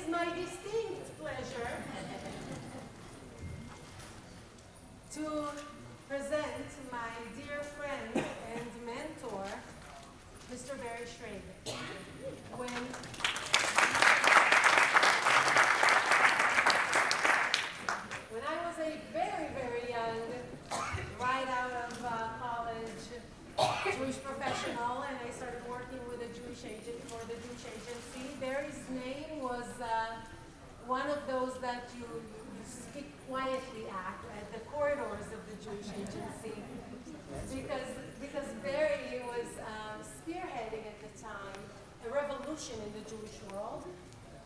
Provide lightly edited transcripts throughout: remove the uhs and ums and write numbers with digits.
my distinct pleasure to present my dear friend and mentor, Mr. Shrage. When I was a very, very young, right out of college, Jewish professional, and I started working with a Jewish agent for the Jewish agency, Barry's name was one of those that you speak quietly at the corridors of the Jewish agency, because Barry was spearheading at the time a revolution in the Jewish world,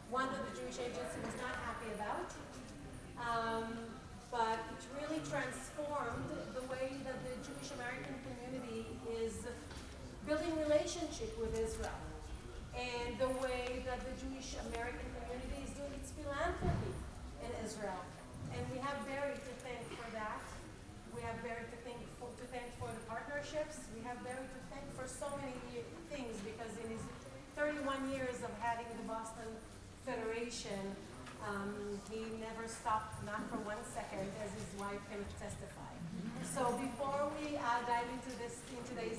one that the Jewish agency was not happy about. But it really transformed the way that the Jewish American community is building relationship with Israel, and the way that the Jewish American community is doing its philanthropy in Israel. And we have Barry to thank for that. We have Barry to thank for the partnerships. We have Barry to thank for so many things, because in his 31 years of having the Boston Federation, he never stopped, not for 1 second, as his wife can testify. So before we dive into today's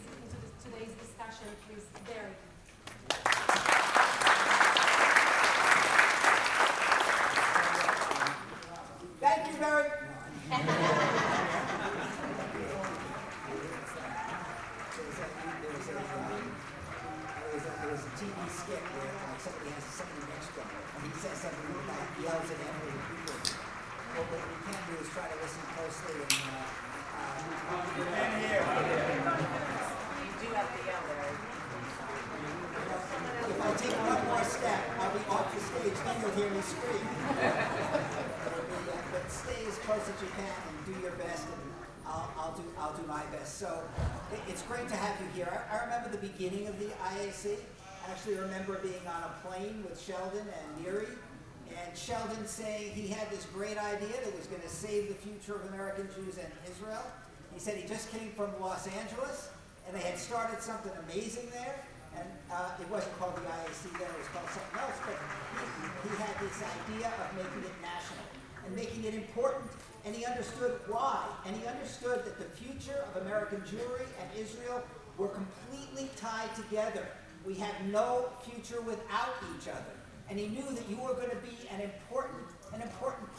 discussion, please, Barry. Thank you, Barry. There was a TV skit where somebody has somebody next to him, and he says something about yells at every people. Well, what we can do is try to listen closely and you can hear. You do have to yell there. If I take one more step, I'll be off the stage, then you'll hear me scream. But stay as close as you can and do your best, and I'll do my best. So it's great to have you here. I remember the beginning of the IAC. I actually remember being on a plane with Sheldon and Miri, and Sheldon saying he had this great idea that was going to save the future of American Jews and Israel. He said he just came from Los Angeles, and they had started something amazing there. And it wasn't called the IAC then, it was called something else, but he had this idea of making it national and making it important. And he understood why. And he understood that the future of American Jewry and Israel were completely tied together. We have no future without each other. And he knew that you were going to be an important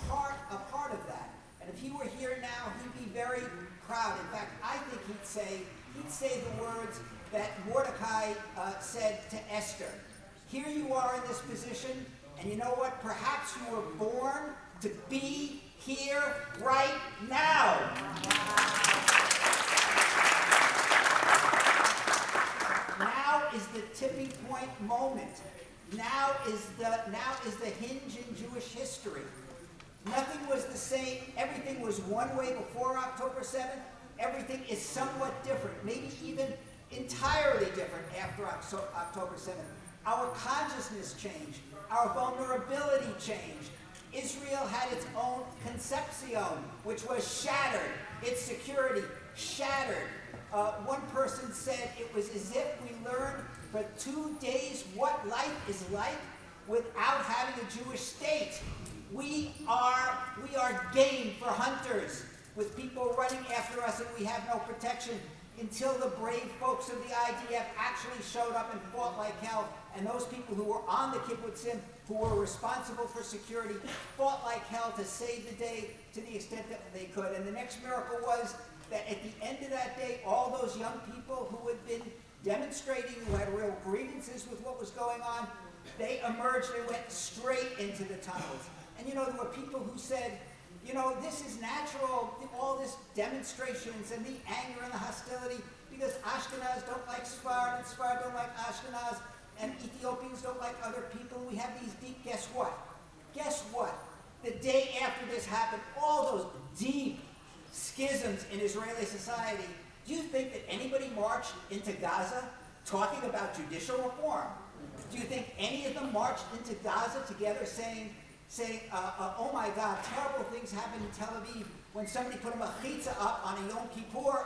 part of that. And if he were here now, he'd be very proud. In fact, I think he'd say the words that Mordecai said to Esther. Here you are in this position, and you know what? Perhaps you were born to be here right now. Now is the tipping point moment. Now is the hinge in Jewish history. Nothing was the same. Everything was one way before October 7th. Everything is somewhat different, maybe even entirely different after October 7th. Our consciousness changed. Our vulnerability changed. Israel had its own concepcion, which was shattered. Its security shattered. One person said it was as if we learned for 2 days what life is like without having a Jewish state. We are game for hunters, with people running after us, and we have no protection until the brave folks of the IDF actually showed up and fought like hell. And those people who were on the kibbutzim, who were responsible for security, fought like hell to save the day to the extent that they could. And the next miracle was that at the end of that day, all those young people who had been demonstrating, who had real grievances with what was going on, they emerged and went straight into the tunnels. And you know, there were people who said, you know, this is natural, all this demonstrations and the anger and the hostility, because Ashkenaz don't like Sfard, and Sfard don't like Ashkenaz, and Ethiopians don't like other people. We have these deep, guess what? Guess what? The day after this happened, all those deep schisms in Israeli society, do you think that anybody marched into Gaza talking about judicial reform? Do you think any of them marched into Gaza together saying, oh my God, terrible things happened in Tel Aviv when somebody put a machitza up on a Yom Kippur?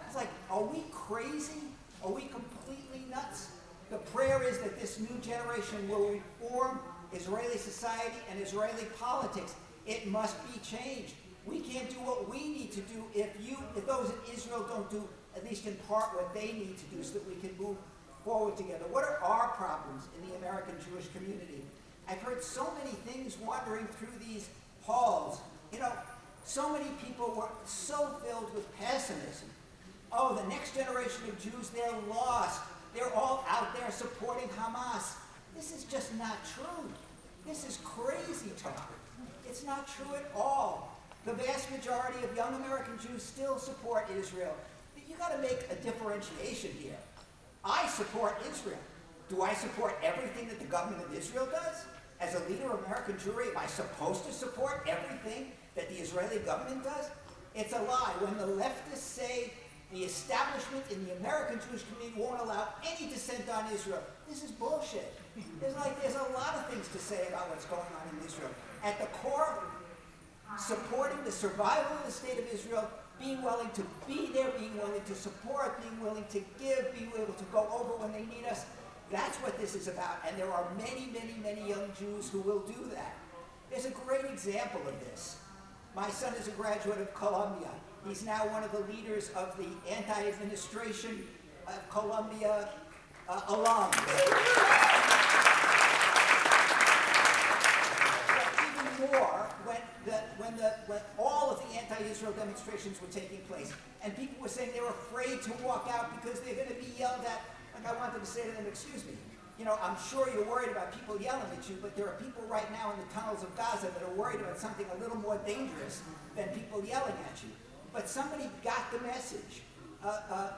It's like, are we crazy? Are we completely nuts? The prayer is that this new generation will reform Israeli society and Israeli politics. It must be changed. We can't do what we need to do if those in Israel don't do, at least in part, what they need to do so that we can move forward together. What are our problems in the American Jewish community? I've heard so many things wandering through these halls. You know, so many people were so filled with pessimism. Oh, the next generation of Jews, they're lost. They're all out there supporting Hamas. This is just not true. This is crazy talk. It's not true at all. The vast majority of young American Jews still support Israel. But you got to make a differentiation here. I support Israel. Do I support everything that the government of Israel does? As a leader of American Jewry, am I supposed to support everything that the Israeli government does? It's a lie. When the leftists say the establishment in the American Jewish community won't allow any dissent on Israel, this is bullshit. There's a lot of things to say about what's going on in Israel. At the core, supporting the survival of the state of Israel, being willing to be there, being willing to support, being willing to give, being able to go over when they need us. That's what this is about. And there are many, many, many young Jews who will do that. There's a great example of this. My son is a graduate of Columbia. He's now one of the leaders of the anti-administration of Columbia alum. More when all of the anti-Israel demonstrations were taking place, and people were saying they were afraid to walk out because they're going to be yelled at. Like I wanted to say to them, excuse me, you know, I'm sure you're worried about people yelling at you, but there are people right now in the tunnels of Gaza that are worried about something a little more dangerous than people yelling at you. But somebody got the message.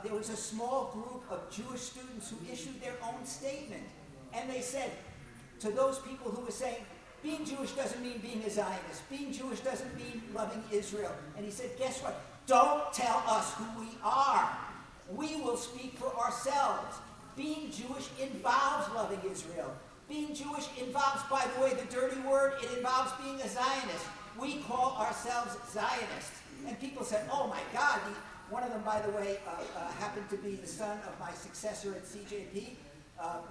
There was a small group of Jewish students who issued their own statement, and they said to those people who were saying, being Jewish doesn't mean being a Zionist. Being Jewish doesn't mean loving Israel. And he said, guess what? Don't tell us who we are. We will speak for ourselves. Being Jewish involves loving Israel. Being Jewish involves, by the way, the dirty word, it involves being a Zionist. We call ourselves Zionists. And people said, oh my God. One of them, by the way, happened to be the son of my successor at CJP.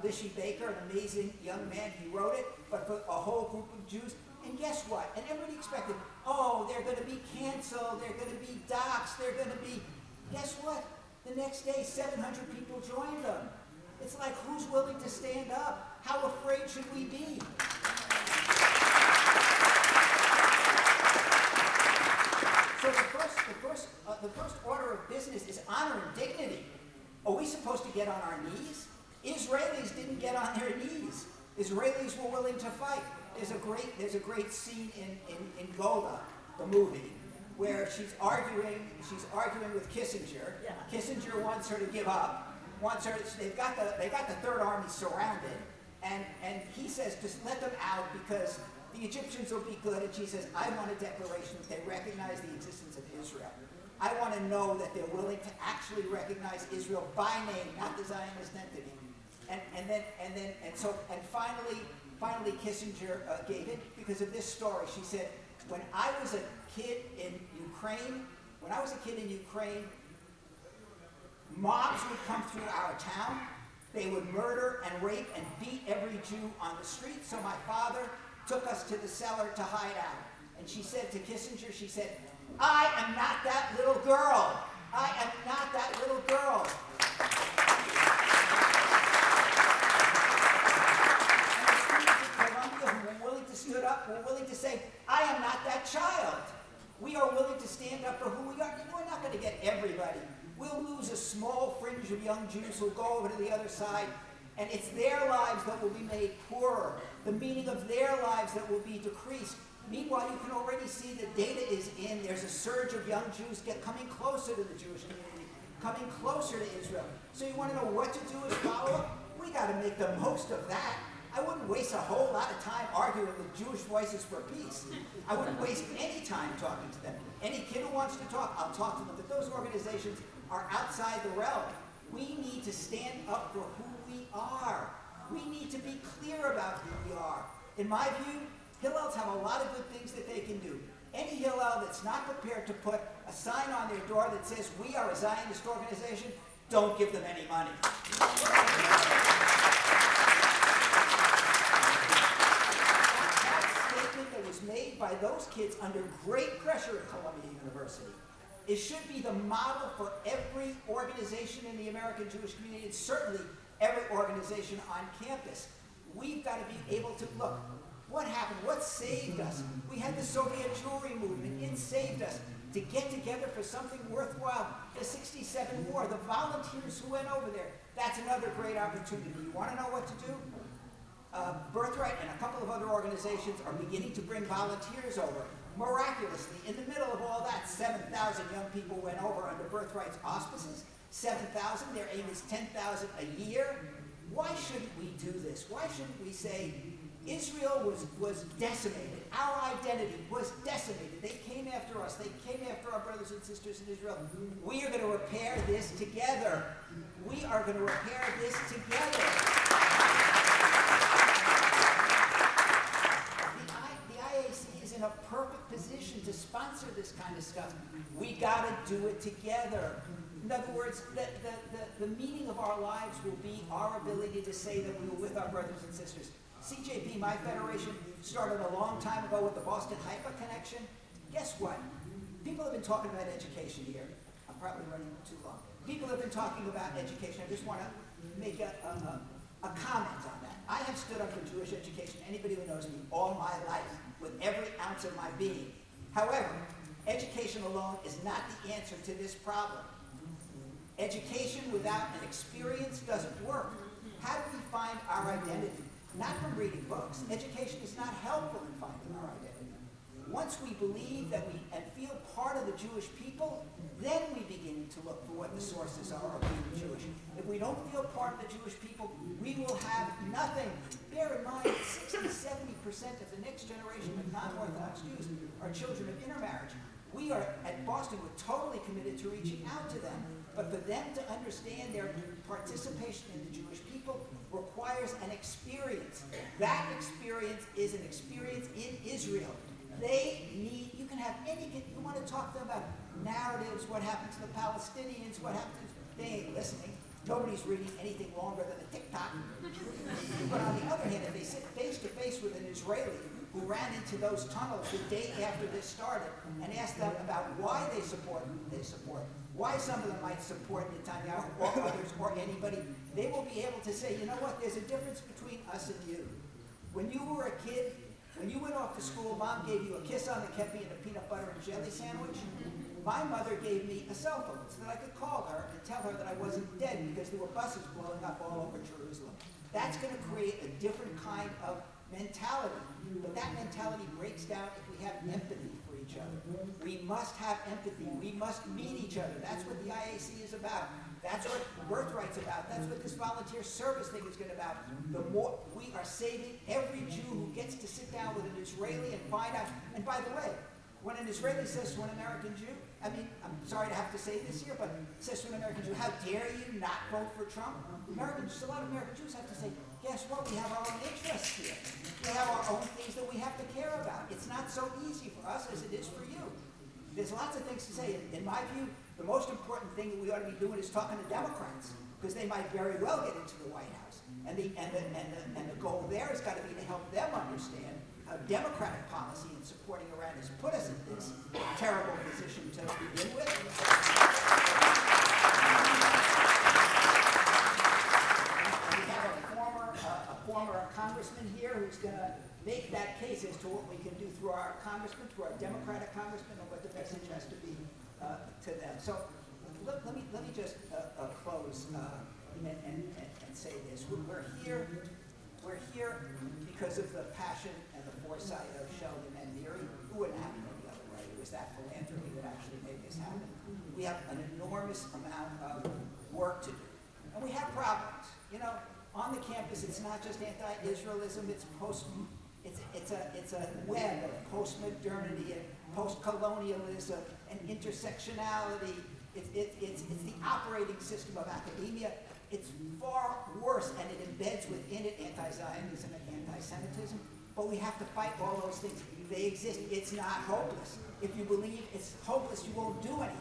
Lishi Baker, an amazing young man, he wrote it, but for a whole group of Jews. And guess what? And everybody expected, oh, they're going to be canceled, they're going to be doxxed, they're going to be... Guess what? The next day, 700 people joined them. It's like, who's willing to stand up? How afraid should we be? So the first order of business is honor and dignity. Are we supposed to get on our knees? Israelis didn't get on their knees. Israelis were willing to fight. There's a great scene in Golda, the movie, where she's arguing with Kissinger. Yeah. Kissinger wants her to give up. They've got the Third Army surrounded, and he says just let them out because the Egyptians will be good. And she says, I want a declaration that they recognize the existence of Israel. I want to know that they're willing to actually recognize Israel by name, not the Zionist entity. And finally Kissinger gave it because of this story. She said, when I was a kid in Ukraine, mobs would come through our town. They would murder and rape and beat every Jew on the street. So my father took us to the cellar to hide out. And she said to Kissinger, she said, I am not that little girl. I am not that little girl. Stood up, we're willing to say, I am not that child. We are willing to stand up for who we are. We're not going to get everybody. We'll lose a small fringe of young Jews who'll go over to the other side, and it's their lives that will be made poorer, the meaning of their lives that will be decreased. Meanwhile, you can already see the data is in. There's a surge of young Jews coming closer to the Jewish community, coming closer to Israel. So you want to know what to do as follow-up? We got to make the most of that. I wouldn't waste a whole lot of time arguing with Jewish Voices for Peace. I wouldn't waste any time talking to them. Any kid who wants to talk, I'll talk to them. But those organizations are outside the realm. We need to stand up for who we are. We need to be clear about who we are. In my view, Hillels have a lot of good things that they can do. Any Hillel that's not prepared to put a sign on their door that says, we are a Zionist organization, don't give them any money. by those kids under great pressure at Columbia University. It should be the model for every organization in the American Jewish community, and certainly every organization on campus. We've got to be able to look. What happened? What saved us? We had the Soviet Jewry movement. It saved us. To get together for something worthwhile. The '67 war, the volunteers who went over there, that's another great opportunity. You want to know what to do? Birthright and a couple of other organizations are beginning to bring volunteers over. Miraculously, in the middle of all that, 7,000 young people went over under Birthright's auspices. 7,000, their aim is 10,000 a year. Why shouldn't we do this? Why shouldn't we say, Israel was decimated. Our identity was decimated. They came after us. They came after our brothers and sisters in Israel. We are going to repair this together. We are going to repair this together. The IAC is in a perfect position to sponsor this kind of stuff. We got to do it together. In other words, the meaning of our lives will be our ability to say that we were with our brothers and sisters. CJP, my federation, started a long time ago with the Boston Haifa connection. Guess what? People have been talking about education here. I'm probably running too long. People have been talking about education. I just want to make a comment on that. I have stood up for Jewish education, anybody who knows me, all my life, with every ounce of my being. However, education alone is not the answer to this problem. Education without an experience doesn't work. How do we find our identity? Not from reading books. Education is not helpful in finding our identity. Once we believe that and feel part of the Jewish people, then we begin to look for what the sources are of being Jewish. If we don't feel part of the Jewish people, we will have nothing. Bear in mind, 60-70% of the next generation of non-Orthodox Jews are children of intermarriage. We are, at Boston, we're totally committed to reaching out to them. But for them to understand their participation in the Jewish people requires an experience. That experience is an experience in Israel. They need, you can have you want to talk to them about narratives, what happened to the Palestinians, what happened to, they ain't listening. Nobody's reading anything longer than a TikTok. But on the other hand, if they sit face to face with an Israeli who ran into those tunnels the day after this started and ask them about why they support who they support, why some of them might support Netanyahu or others or anybody, they will be able to say, you know what, there's a difference between us and you. When you were a kid, when you went off to school, mom gave you a kiss on the kepi and a peanut butter and jelly sandwich. My mother gave me a cell phone so that I could call her and tell her that I wasn't dead because there were buses blowing up all over Jerusalem. That's going to create a different kind of mentality. But that mentality breaks down if we have empathy for each other. We must have empathy. We must meet each other. That's what the IAC is about. That's what Birthright's about. That's what this volunteer service thing is going to about. The more we are saving every Jew who gets to sit down with an Israeli and find out. And by the way, when an Israeli says to an American Jew, I mean, I'm sorry to have to say this here, but says to an American Jew, how dare you not vote for Trump? A lot of American Jews have to say, guess what? We have our own interests here. We have our own things that we have to care about. It's not so easy for us as it is for you. There's lots of things to say. In my view, the most important thing that we ought to be doing is talking to Democrats, because they might very well get into the White House. And the goal there has got to be to help them understand how Democratic policy in supporting Iran has put us in this terrible position to begin with. We have a former congressman here who's going to make that case as to what we can do through our congressman, through our Democratic congressman, and what the message has to be to them. So let me just close and say this. We're here because of the passion and the foresight of Sheldon and Miri, who wouldn't happen any other way. It was that philanthropy that actually made this happen. We have an enormous amount of work to do. And we have problems. You know, on the campus, it's not just anti-Israelism, it's a web of post-modernity and post-colonialism and intersectionality. It's the operating system of academia. It's far worse, and it embeds within it anti-Zionism and anti-Semitism. But we have to fight all those things. They exist. It's not hopeless. If you believe it's hopeless, you won't do anything.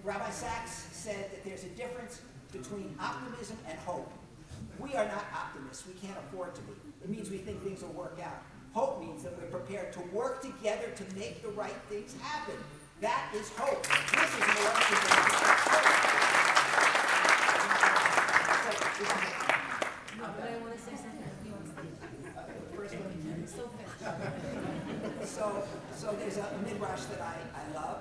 Rabbi Sachs said that there's a difference between optimism and hope. We are not optimists. We can't afford to be. It means we think things will work out. Hope means that we're prepared to work together to make the right things happen. That is hope. This is an election that No, but I want to say something. So fast. So there's a midrash that I love.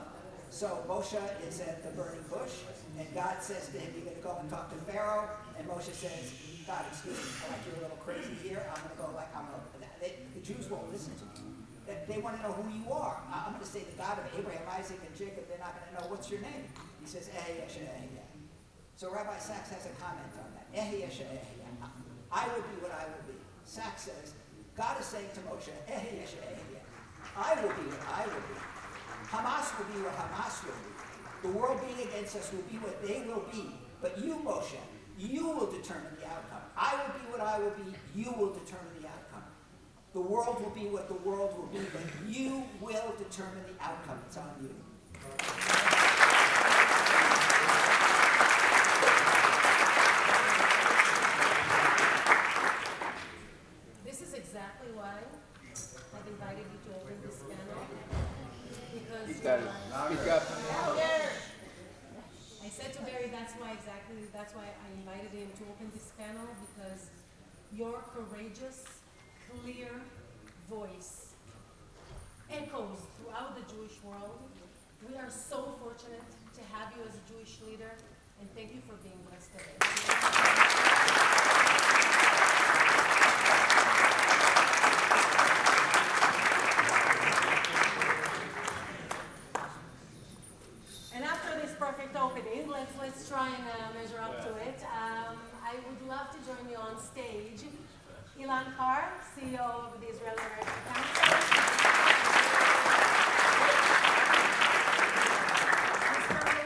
So Moshe is at the burning bush, and God says to him, "You're going to go and talk to Pharaoh." And Moshe says, "God, excuse me, I like you're a little crazy here. I'm going to go like I'm going to." The Jews won't listen to me. They want to know who you are. I'm going to say the God of Abraham, Isaac, and Jacob. They're not going to know what's your name. He says, So Rabbi Sachs has a comment on that. I will be what I will be. Sachs says, God is saying to Moshe, I will be what I will be. Hamas will be what Hamas will be. The world being against us will be what they will be. But you, Moshe, you will determine the outcome. I will be what I will be. You will determine the outcome. The world will be what the world will be, but you will determine the outcome. It's on you. This is exactly why I've invited you to open this panel. Because He's got it. Speak up. I said to Barry, that's why I invited him to open this panel, because your courageous, clear voice echoes throughout the Jewish world. We are so fortunate to have you as a Jewish leader, and thank you for being with us today. And after this perfect opening, let's try and measure up to it. I would love to join you on stage. Elan Carr, CEO of the Israeli American Council.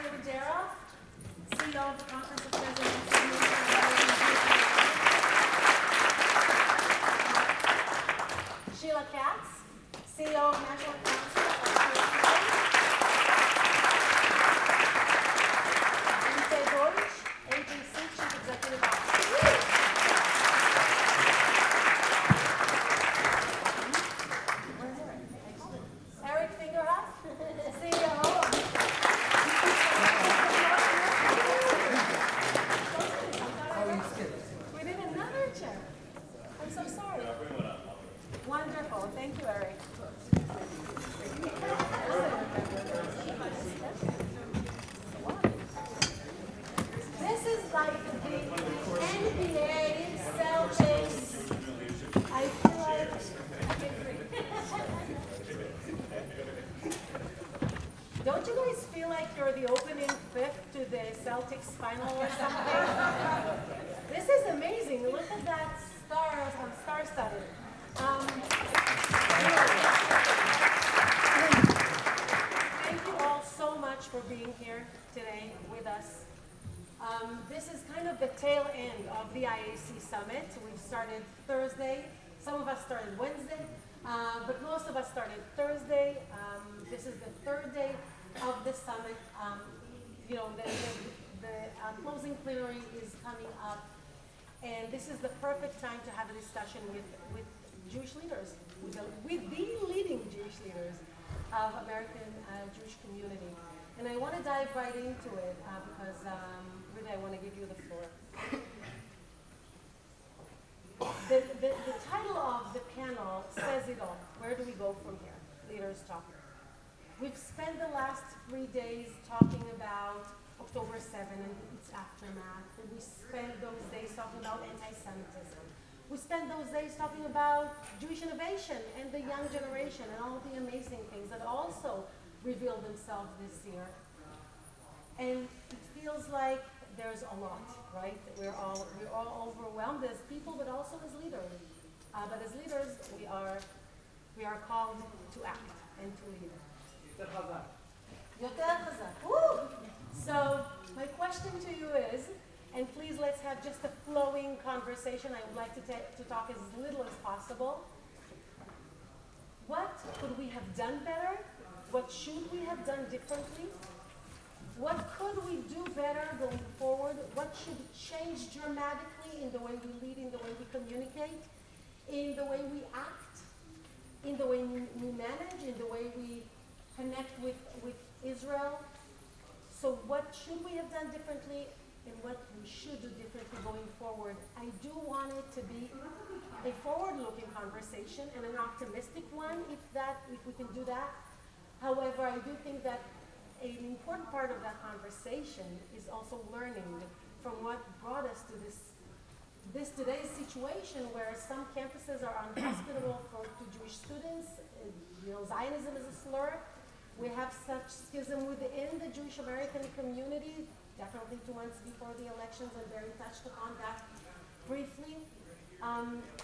Mr. Daroff, CEO of the Conference of Presidents of the Sheila Katz, CEO of National Council of Deutch, AGC Chief Executive Officer. Wonderful. Thank you, Eric. This is like the NBA Celtics. I feel like I can breathe. Don't you guys feel like you're the opening fifth to the Celtics final or something? This is amazing. Look at that star-studded. Thank you all so much for being here today with us. This is kind of the tail end of the IAC Summit. We've started Thursday. Some of us started Wednesday, but most of us started Thursday. This is the third day of the summit. The closing plenary is coming up, and this is the perfect time to have a discussion with Jewish leaders, with the leading Jewish leaders of American Jewish community. And I want to dive right into it because really I want to give you the floor. The title of the panel says it all. Where do we go from here? Leaders talking. We've spent the last 3 days talking about October 7 and its aftermath. And we spent those days talking about anti-Semitism. We spent those days talking about Jewish innovation and the young generation and all the amazing things that also revealed themselves this year. And it feels like there's a lot, right? We're all overwhelmed as people, but also as leaders. But as leaders, we are called to act and to lead. יותר חזק. Woo! So my question to you is, and please let's have just a flowing conversation. I would like to talk as little as possible. What could we have done better? What should we have done differently? What could we do better going forward? What should change dramatically in the way we lead, in the way we communicate, in the way we act? in the way we manage, in the way we connect with Israel. So what should we have done differently and what we should do differently going forward? I do want it to be a forward-looking conversation and an optimistic one, if we can do that. However, I do think that an important part of that conversation is also learning from what brought us to this today's situation, where some campuses are unhospitable to Jewish students. Zionism is a slur. We have such schism within the Jewish American community, definitely 2 months before the elections, and Barry touched upon that briefly.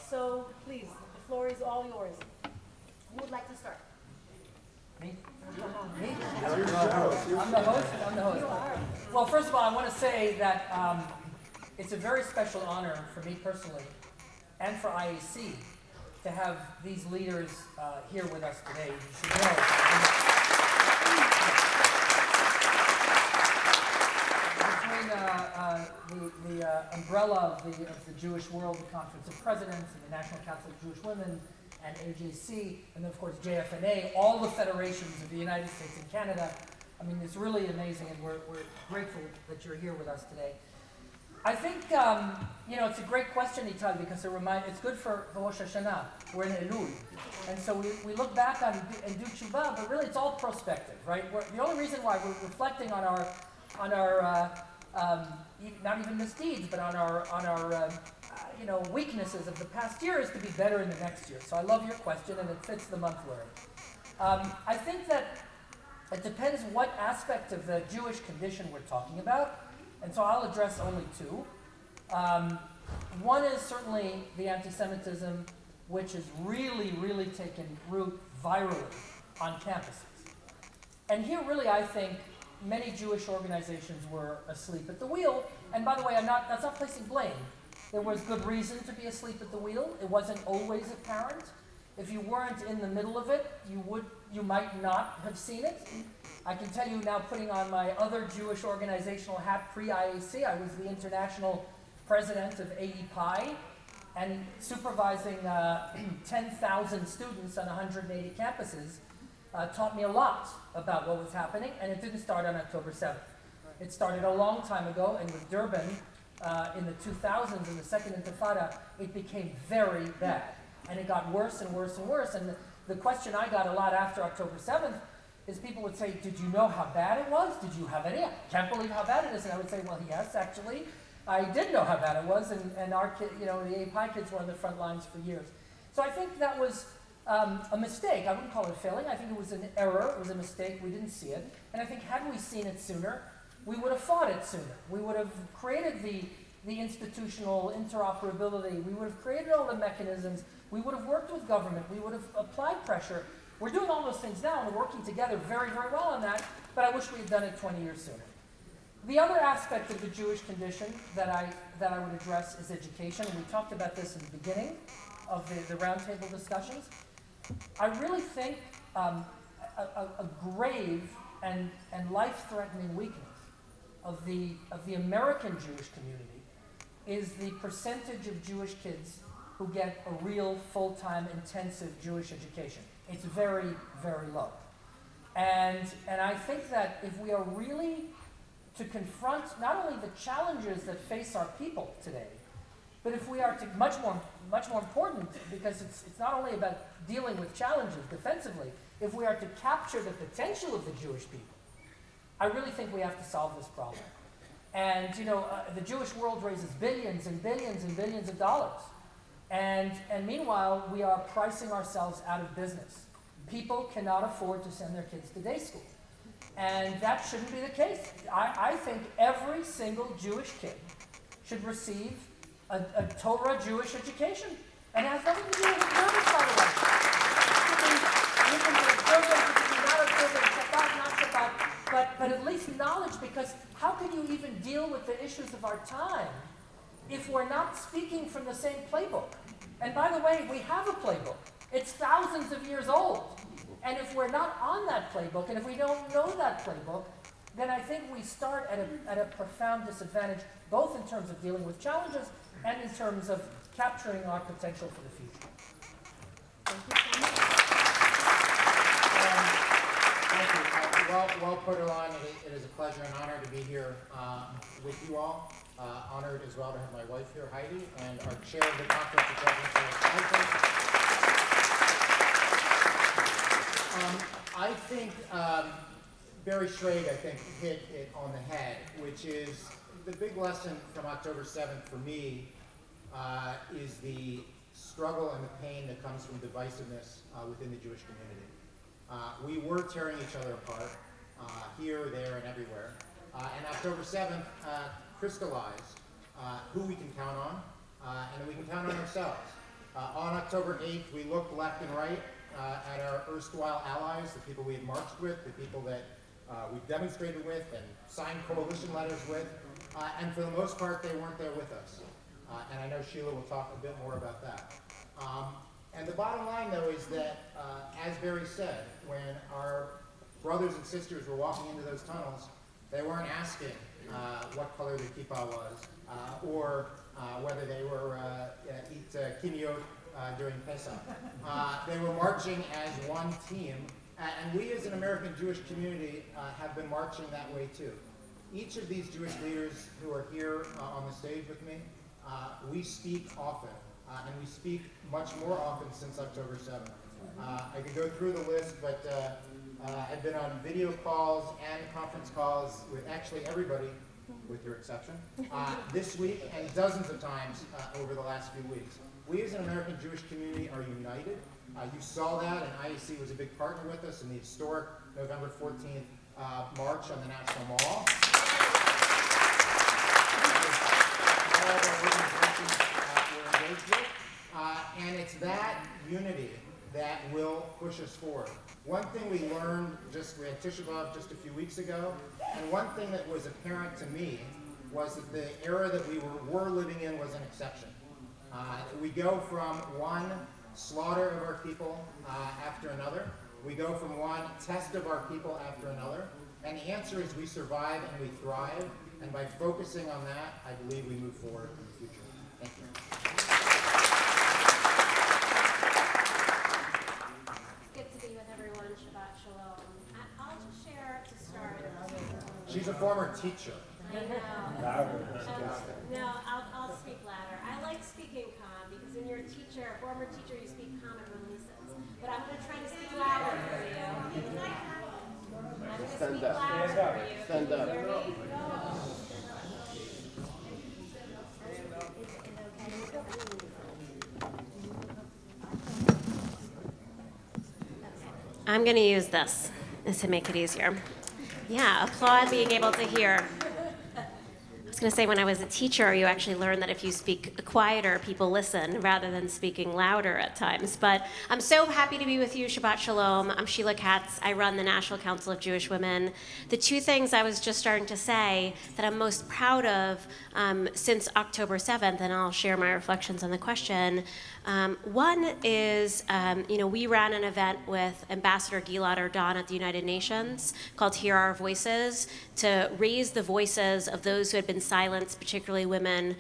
So please, the floor is all yours. Who would like to start? Me? Me? I'm the host? I'm the host. You are. Well, first of all, I want to say that it's a very special honor for me personally and for IAC to have these leaders here with us today. You should know. Between the umbrella of the Jewish World, the Conference of Presidents, and the National Council of Jewish Women, and AJC, and then of course JFNA, all the federations of the United States and Canada. I mean, it's really amazing, and we're grateful that you're here with us today. I think, it's a great question, Lital, because it's good for Rosh Hashanah. We're in Elul. And so we look back on and do tshuva, but really it's all prospective, right? The only reason why we're reflecting on our not even misdeeds, but on our weaknesses of the past year is to be better in the next year. So I love your question, and it fits the month we're in. I think that it depends what aspect of the Jewish condition we're talking about, and so I'll address only two. One is certainly the anti-Semitism, which has really, really taken root virally on campuses. And here really I think many Jewish organizations were asleep at the wheel. And by the way, that's not placing blame. There was good reason to be asleep at the wheel. It wasn't always apparent. If you weren't in the middle of it, you might not have seen it. I can tell you now, putting on my other Jewish organizational hat pre-IAC, I was the international president of AEPI, and supervising 10,000 students on 180 campuses taught me a lot about what was happening, and it didn't start on October 7th. It started a long time ago, and with Durban in the 2000s, in the Second Intifada, it became very bad. And it got worse and worse and worse. And the question I got a lot after October 7th is people would say, did you know how bad it was? Did you have any? I can't believe how bad it is. And I would say, well, yes, actually, I did know how bad it was. And our kid, the API kids were on the front lines for years. So I think that was a mistake. I wouldn't call it a failing. I think it was an error. It was a mistake. We didn't see it. And I think had we seen it sooner, we would have fought it sooner. We would have created the institutional interoperability. We would have created all the mechanisms. We would have worked with government. We would have applied pressure. We're doing all those things now, and we're working together very, very well on that, but I wish we had done it 20 years sooner. The other aspect of the Jewish condition that I would address is education, and we talked about this in the beginning of the roundtable discussions. I really think a grave and life-threatening weakness of the American Jewish community is the percentage of Jewish kids who get a real full-time intensive Jewish education. It's very, very low. And I think that if we are really to confront not only the challenges that face our people today, but if we are to, much more important, because it's not only about dealing with challenges defensively, if we are to capture the potential of the Jewish people, I really think we have to solve this problem. And the Jewish world raises billions and billions and billions of dollars. And meanwhile, we are pricing ourselves out of business. People cannot afford to send their kids to day school. And that shouldn't be the case. I think every single Jewish kid should receive a Torah Jewish education. And it has nothing to do with observance, by the way. You can be observant, you can be not observant, Shabbat, not Shabbat, but at least knowledge, because how can you even deal with the issues of our time if we're not speaking from the same playbook? And by the way, we have a playbook. It's thousands of years old. And if we're not on that playbook, and if we don't know that playbook, then I think we start at a profound disadvantage, both in terms of dealing with challenges and in terms of capturing our potential for the future. Thank you so much. Well put on. It is a pleasure and honor to be here with you all. Honored as well to have my wife here, Heidi, and our chair of the conference, the president, I think Barry Shrage, hit it on the head, which is the big lesson from October 7th for me is the struggle and the pain that comes from divisiveness within the Jewish community. We were tearing each other apart here, there, and everywhere. And October 7th crystallized who we can count on and we can count on ourselves. On October 8th, we looked left and right at our erstwhile allies, the people we had marched with, the people that we demonstrated with and signed coalition letters with, and for the most part, they weren't there with us. And I know Sheila will talk a bit more about that. And the bottom line, though, is that, as Barry said, when our brothers and sisters were walking into those tunnels, they weren't asking what color their kippah was, or whether they were eat kiniyot during Pesach. They were marching as one team, and we as an American Jewish community have been marching that way too. Each of these Jewish leaders who are here on the stage with me, we speak often, and we speak much more often since October 7th. I could go through the list, but I've been on video calls and conference calls with actually everybody, with your exception, this week and dozens of times over the last few weeks. We as an American Jewish community are united. You saw that, and IAC was a big partner with us in the historic November 14th march on the National Mall. All of our organizations were engaged with. And it's that unity that will push us forward. One thing we learned, we had Tisha B'Av just a few weeks ago, and one thing that was apparent to me was that the era that we were living in was an exception. We go from one slaughter of our people after another. We go from one test of our people after another. And the answer is we survive and we thrive. And by focusing on that, I believe we move forward in the future. Thank you. Good to be with everyone. Shabbat Shalom. I'll just share to start. She's a former teacher. I know. No, I'll speak louder. I like speaking calm because when you're a teacher, a former teacher, you speak calm and everyone listens. But I'm going to try to speak louder for you. I'm going to speak louder for you. Stand up. Can you hear me? I'm going to use this to make it easier. Yeah, applaud being able to hear. I was going to say, when I was a teacher, you actually learn that if you speak quieter, people listen rather than speaking louder at times. But I'm so happy to be with you. Shabbat Shalom. I'm Sheila Katz. I run the National Council of Jewish Women. The two things I was just starting to say that I'm most proud of since October 7th, and I'll share my reflections on the question. One is, we ran an event with Ambassador Gilad Erdan at the United Nations called Hear Our Voices to raise the voices of those who had been silenced, particularly women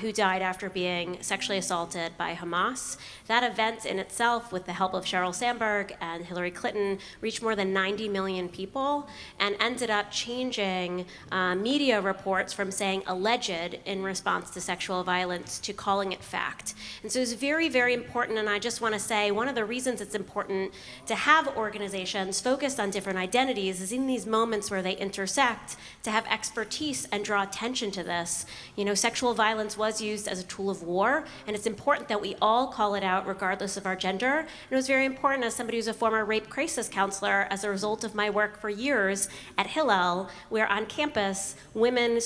who died after being sexually assaulted by Hamas. That event in itself, with the help of Sheryl Sandberg and Hillary Clinton, reached more than 90 million people and ended up changing media reports from saying alleged in response to sexual violence to calling it fact. And so it's very, very important, and I just want to say one of the reasons it's important to have organizations focused on different identities is in these moments where they intersect to have expertise and draw attention to this. Sexual violence was used as a tool of war, and it's important that we all call it out regardless of our gender. And it was very important, as somebody who's a former rape crisis counselor, as a result of my work for years at Hillel, where on campus women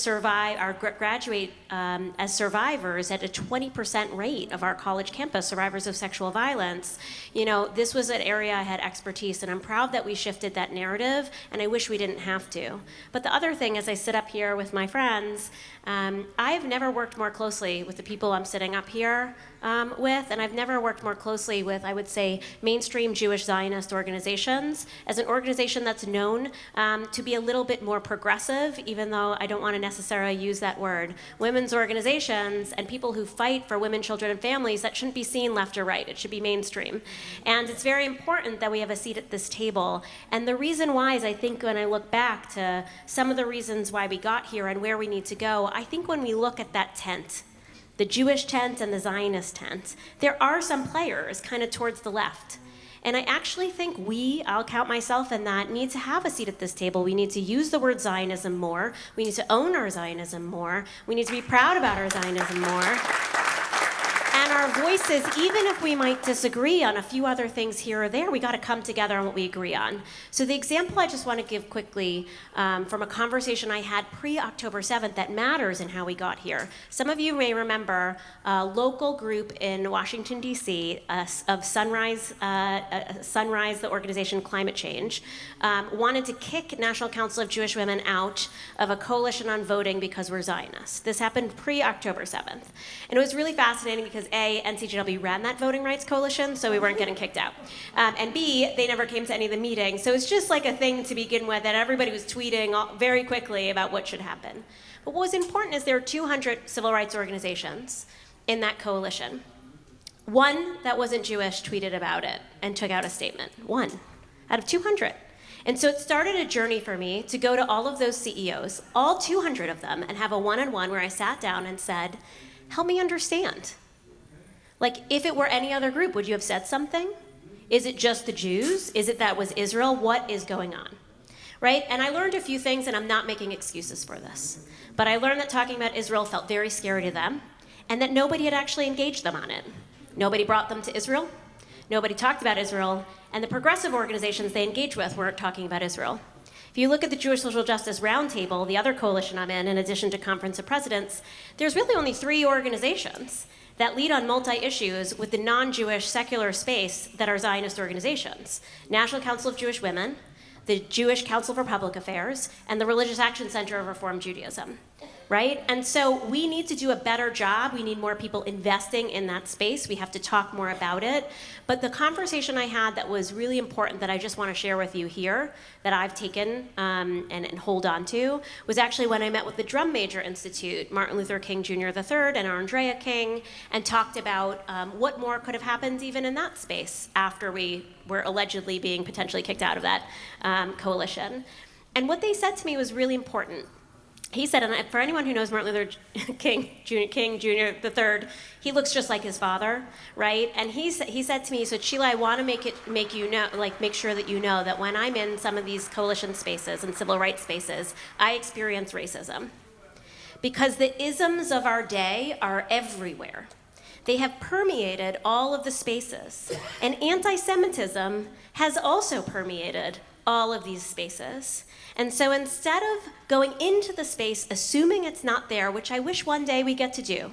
graduate as survivors at a 20% rate of our college campus, survivors of sexual violence. This was an area I had expertise, and I'm proud that we shifted that narrative, and I wish we didn't have to. But the other thing, as I sit up here with my friends, friends, I've never worked more closely with the people I'm sitting up here with, and I've never worked more closely with, I would say, mainstream Jewish Zionist organizations, as an organization that's known to be a little bit more progressive, even though I don't want to necessarily use that word. Women's organizations and people who fight for women, children, and families, that shouldn't be seen left or right. It should be mainstream. And it's very important that we have a seat at this table. And the reason why is, I think when I look back to some of the reasons why we got here and where we need to go, I think when we look at that tent, the Jewish tent and the Zionist tent, there are some players kind of towards the left. And I actually think I'll count myself in that, need to have a seat at this table. We need to use the word Zionism more. We need to own our Zionism more. We need to be proud about our Zionism more. And our voices, even if we might disagree on a few other things here or there, we got to come together on what we agree on. So the example I just want to give quickly from a conversation I had pre-October 7th that matters in how we got here. Some of you may remember a local group in Washington, D.C. Of Sunrise, the organization Climate Change, wanted to kick National Council of Jewish Women out of a coalition on voting because we're Zionists. This happened pre-October 7th. And it was really fascinating because A, NCGW ran that voting rights coalition, so we weren't getting kicked out. And B, they never came to any of the meetings. So it's just like a thing to begin with that everybody was tweeting very quickly about what should happen. But what was important is there are 200 civil rights organizations in that coalition. One that wasn't Jewish tweeted about it and took out a statement. One out of 200. And so it started a journey for me to go to all of those CEOs, all 200 of them, and have a one-on-one where I sat down and said, help me understand. Like, if it were any other group, would you have said something? Is it just the Jews? Is it that was Israel? What is going on? Right? And I learned a few things, and I'm not making excuses for this. But I learned that talking about Israel felt very scary to them, and that nobody had actually engaged them on it. Nobody brought them to Israel. Nobody talked about Israel. And the progressive organizations they engaged with weren't talking about Israel. If you look at the Jewish Social Justice Roundtable, the other coalition I'm in addition to Conference of Presidents, there's really only 3 organizations that lead on multi-issues with the non-Jewish secular space that are Zionist organizations. National Council of Jewish Women, the Jewish Council for Public Affairs, and the Religious Action Center of Reform Judaism, right? And so we need to do a better job. We need more people investing in that space. We have to talk more about it. But the conversation I had that was really important that I just want to share with you here, that I've taken and hold on to, was actually when I met with the Drum Major Institute, Martin Luther King Jr. III and Andrea King, and talked about what more could have happened even in that space after we were allegedly being potentially kicked out of that coalition. And what they said to me was really important. He said, and for anyone who knows Martin Luther King Jr. III, he looks just like his father, right? And he said to me, so Sheila, I want to make sure that you know that when I'm in some of these coalition spaces and civil rights spaces, I experience racism. Because the isms of our day are everywhere. They have permeated all of the spaces. And anti-Semitism has also permeated all of these spaces. And so instead of going into the space assuming it's not there, which I wish one day we get to do,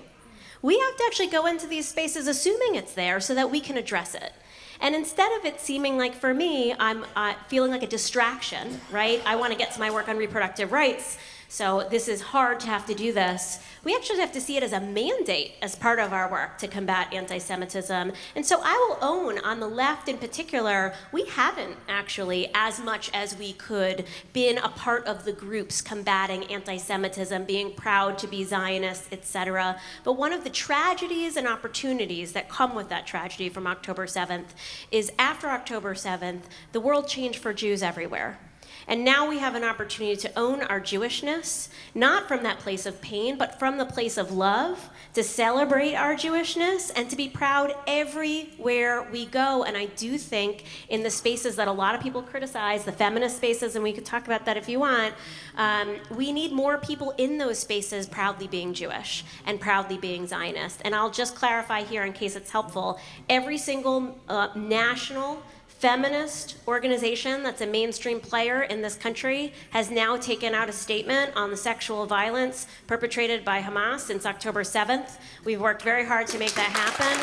we have to actually go into these spaces assuming it's there so that we can address it. And instead of it seeming like, for me, I'm feeling like a distraction, right? I want to get to my work on reproductive rights, so this is hard to have to do this. We actually have to see it as a mandate as part of our work to combat anti-Semitism. And so I will own, on the left in particular, we haven't actually, as much as we could, been a part of the groups combating anti-Semitism, being proud to be Zionists, etc. But one of the tragedies and opportunities that come with that tragedy from October 7th is after October 7th, the world changed for Jews everywhere. And now we have an opportunity to own our Jewishness, not from that place of pain, but from the place of love, to celebrate our Jewishness and to be proud everywhere we go. And I do think in the spaces that a lot of people criticize, the feminist spaces, and we could talk about that if you want, we need more people in those spaces proudly being Jewish and proudly being Zionist. And I'll just clarify here in case it's helpful, every single national feminist organization that's a mainstream player in this country has now taken out a statement on the sexual violence perpetrated by Hamas since October 7th. We've worked very hard to make that happen.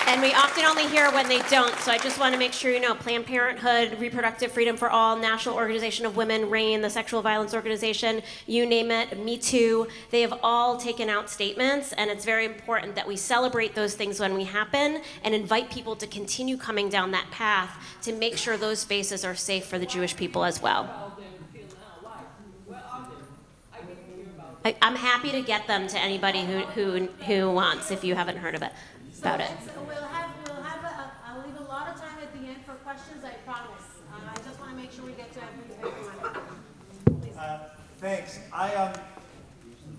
And we often only hear when they don't, so I just want to make sure you know Planned Parenthood, Reproductive Freedom for All, National Organization of Women, RAINN, the Sexual Violence Organization, you name it, Me Too, they have all taken out statements, and it's very important that we celebrate those things when we happen and invite people to continue coming down that path to make sure those spaces are safe for the Jewish people as well. I'm happy to get them to anybody who wants, if you haven't heard about it. I'll leave a lot of time at the end for questions, I promise. I just want to make sure we get to everyone. Please. Thanks.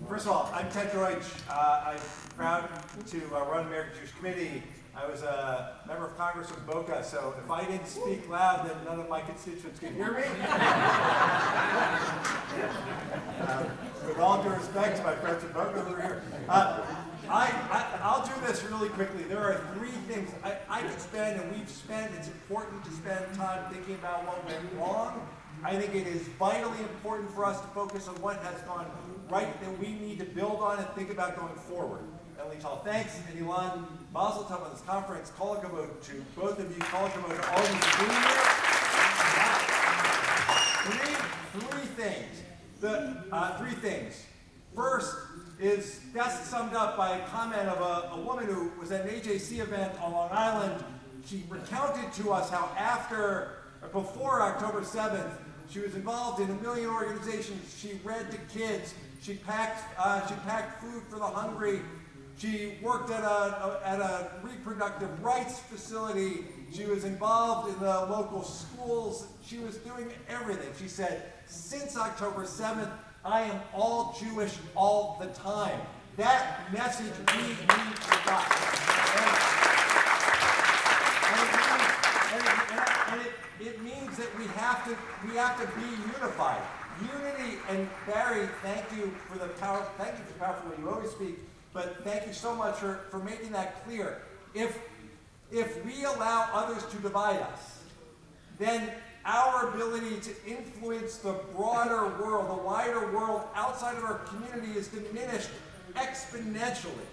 First of all, I'm Ted Deutch. I'm proud to run American Jewish Committee. I was a member of Congress from Boca, so if I didn't speak loud, then none of my constituents could hear me. With all due respect to my friends from Boca who are here, I'll do this really quickly. There are three things I could spend, and we've spent. It's important to spend time thinking about what went wrong. I think it is vitally important for us to focus on what has gone right that we need to build on and think about going forward. And Lital, thanks, and Elan, Mazel Tov on this conference. Kol hakavod to both of you. Kol hakavod to all of you for being here. Three things. First is best summed up by a comment of a woman who was at an AJC event on Long Island. She recounted to us how before October 7th, she was involved in a million organizations. She read to kids. She packed food for the hungry. She worked at a reproductive rights facility. She was involved in the local schools. She was doing everything. She said, since October 7th, I am all Jewish all the time. That message we need to got. And it means that we have to be unified. Unity, and Barry, thank you for the powerful way you always speak. But thank you so much for making that clear. If we allow others to divide us, then our ability to influence the broader world, the wider world outside of our community is diminished exponentially.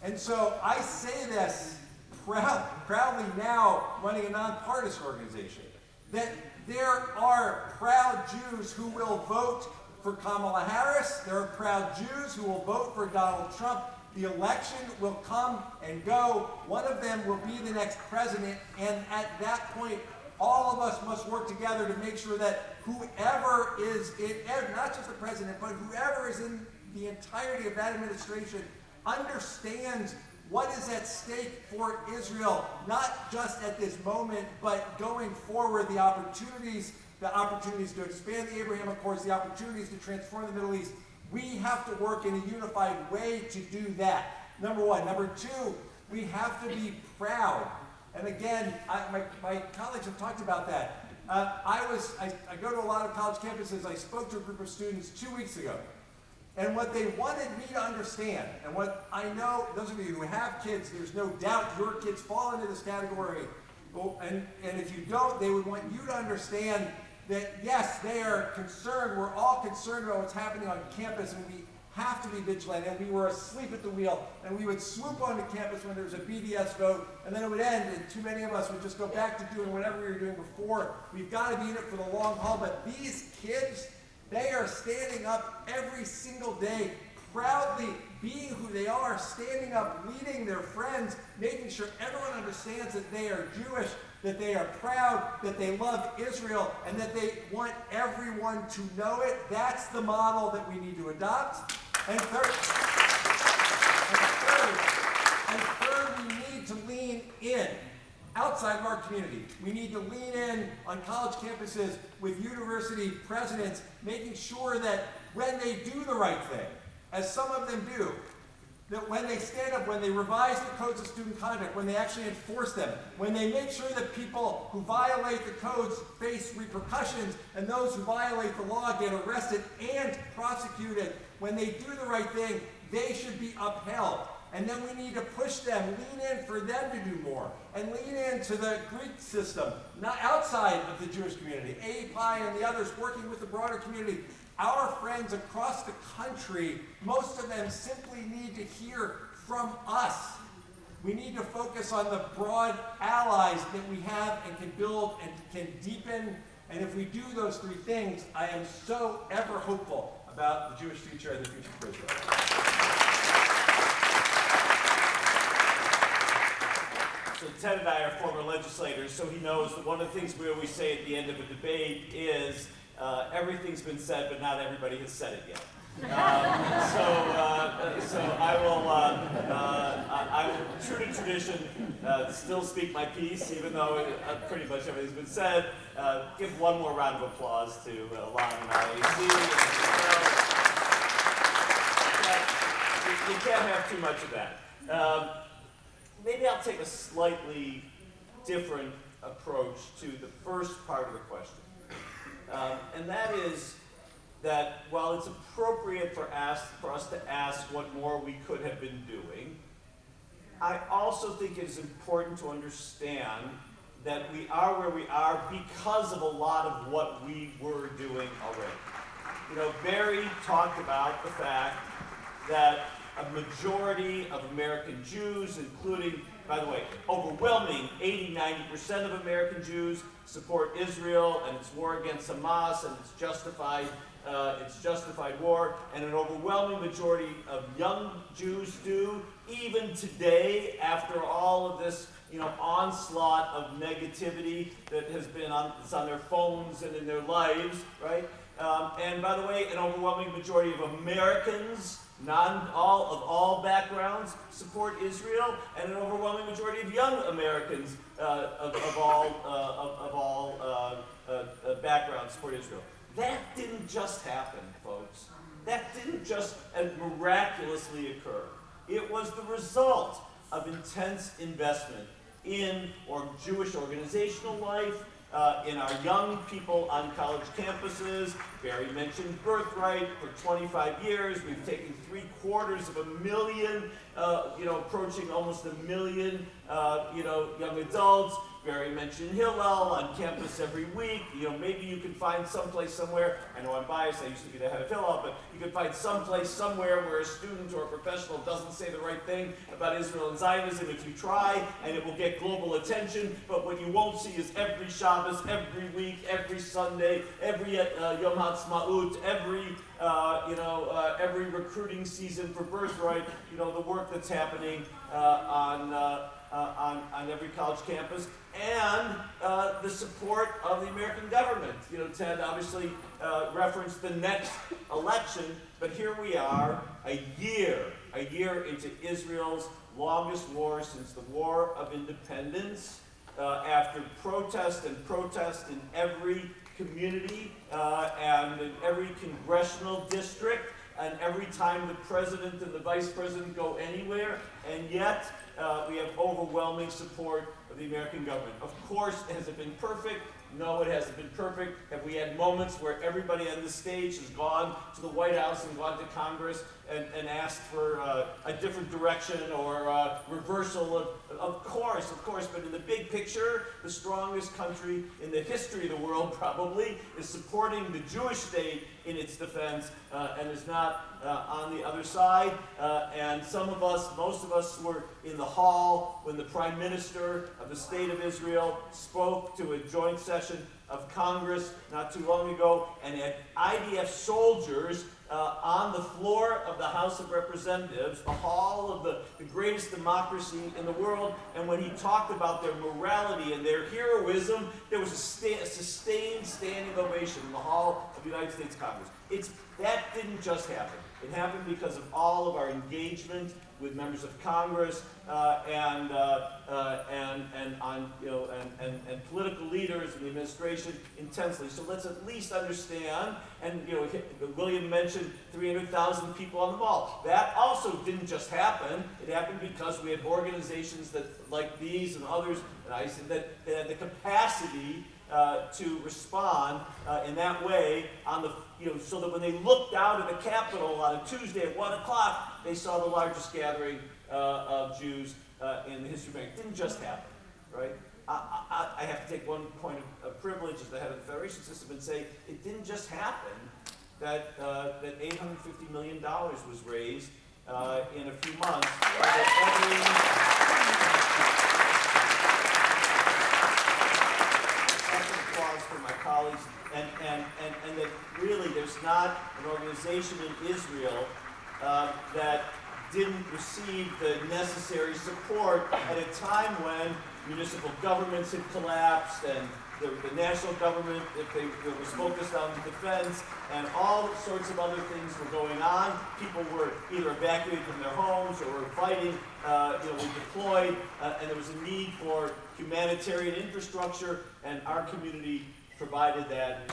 And so I say this proudly now, running a nonpartisan organization, that there are proud Jews who will vote for Kamala Harris. There are proud Jews who will vote for Donald Trump. The election will come and go. One of them will be the next president, and at that point, all of us must work together to make sure that whoever is in, not just the president, but whoever is in the entirety of that administration understands what is at stake for Israel, not just at this moment, but going forward, the opportunities to expand the Abraham Accords, the opportunities to transform the Middle East. We have to work in a unified way to do that. Number one. Number two, we have to be proud. And again, my colleagues have talked about that. I go to a lot of college campuses. I spoke to a group of students 2 weeks ago. And what they wanted me to understand, and what I know, those of you who have kids, there's no doubt your kids fall into this category. And if you don't, they would want you to understand that, yes, they are concerned. We're all concerned about what's happening on campus, and we have to be vigilant. And we were asleep at the wheel, and we would swoop onto campus when there was a BDS vote, and then it would end, and too many of us would just go back to doing whatever we were doing before. We've got to be in it for the long haul. But these kids, they are standing up every single day, proudly being who they are, standing up, leading their friends, making sure everyone understands that they are Jewish, that they are proud, that they love Israel, and that they want everyone to know it. That's the model that we need to adopt. And third, we need to lean in outside of our community. We need to lean in on college campuses with university presidents, making sure that when they do the right thing, as some of them do, that when they stand up, when they revise the codes of student conduct, when they actually enforce them, when they make sure that people who violate the codes face repercussions and those who violate the law get arrested and prosecuted, when they do the right thing, they should be upheld. And then we need to push them, lean in for them to do more, and lean into the Greek system, not outside of the Jewish community, API and the others working with the broader community. Our friends across the country, most of them simply need to hear from us. We need to focus on the broad allies that we have and can build and can deepen. And if we do those three things, I am so ever hopeful about the Jewish future and the future of Israel. So Ted and I are former legislators, so he knows that one of the things we always say at the end of a debate is everything's been said, but not everybody has said it yet. So I will, true to tradition, still speak my piece, even though pretty much everything's been said. Give one more round of applause to Elan and I. You can't have too much of that. Maybe I'll take a slightly different approach to the first part of the question. And that is that while it's appropriate for us to ask what more we could have been doing, I also think it is important to understand that we are where we are because of a lot of what we were doing already. You know, Barry talked about the fact that a majority of American Jews, including, by the way, overwhelming 80–90% of American Jews support Israel and its war against Hamas and its justified war, and an overwhelming majority of young Jews do, even today, after all of this, onslaught of negativity that has been on their phones and in their lives, right? And by the way, an overwhelming majority of Americans, all backgrounds, support Israel, and an overwhelming majority of young Americans of all backgrounds support Israel. That didn't just happen, folks. That didn't just miraculously occur. It was the result of intense investment in Jewish organizational life, in our young people on college campuses. Barry mentioned Birthright. For 25 years, we've taken 750,000, approaching almost 1 million, young adults. Barry mentioned Hillel on campus every week. Maybe you can find someplace somewhere. I know I'm biased. I used to be the head of Hillel, but you can find someplace somewhere where a student or a professional doesn't say the right thing about Israel and Zionism if you try, and it will get global attention. But what you won't see is every Shabbos, every week, every Sunday, every Yom HaTzmaut, every recruiting season for Birthright. The work that's happening on every college campus, and the support of the American government. Ted obviously referenced the next election, but here we are, a year into Israel's longest war since the War of Independence, after protest and protest in every community and in every congressional district, and every time the president and the vice president go anywhere, and yet we have overwhelming support of the American government. Of course, has it been perfect? No, it hasn't been perfect. Have we had moments where everybody on the stage has gone to the White House and gone to Congress and asked for a different direction or reversal of course, but in the big picture, the strongest country in the history of the world probably is supporting the Jewish state in its defense and is not on the other side. And most of us were in the hall when the Prime Minister of the State of Israel spoke to a joint session of Congress not too long ago, and had IDF soldiers on the floor of the House of Representatives, the hall of the greatest democracy in the world, and when he talked about their morality and their heroism, there was a sustained standing ovation in the hall of the United States Congress. That didn't just happen. It happened because of all of our engagement with members of Congress and political leaders in the administration intensely. So let's at least understand. And William mentioned 300,000 people on the Mall. That also didn't just happen. It happened because we had organizations that, like these and others, that had the capacity to respond in that way so that when they looked out at the Capitol on a Tuesday at 1 o'clock, they saw the largest gathering of Jews in the history of America. It didn't just happen, right? I have to take one point of privilege as the head of the Federation System and say it didn't just happen that $850 million was raised in a few months. Applause for my colleagues, and that really there's not an organization in Israel that didn't receive the necessary support at a time when municipal governments had collapsed and the national government, if they was focused on defense, and all sorts of other things were going on. People were either evacuated from their homes or were fighting, were deployed, and there was a need for humanitarian infrastructure, and our community provided that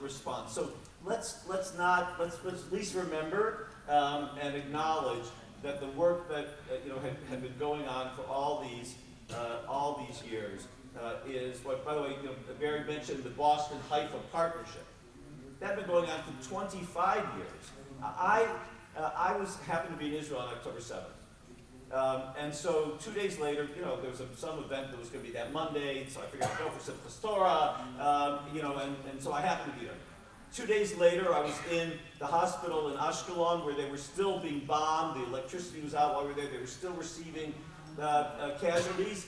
response. So let's at least remember and acknowledge that the work that had been going on for all these years is what, by the way, Barry mentioned the Boston-Haifa partnership. That had been going on for 25 years. I happened to be in Israel on October 7th. And so 2 days later, there was some event that was going to be that Monday, so I figured I'd go for Simchas Torah, and so I happened to be there. 2 days later, I was in the hospital in Ashkelon where they were still being bombed. The electricity was out while we were there. They were still receiving casualties.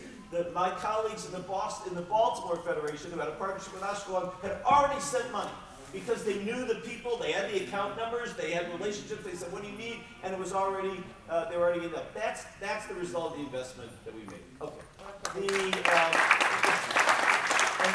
My colleagues in the Baltimore Federation, who had a partnership with Ashkelon, had already sent money because they knew the people. They had the account numbers. They had relationships. They said, "What do you need?" And it was already they were already getting up. That's the result of the investment that we made. Okay. And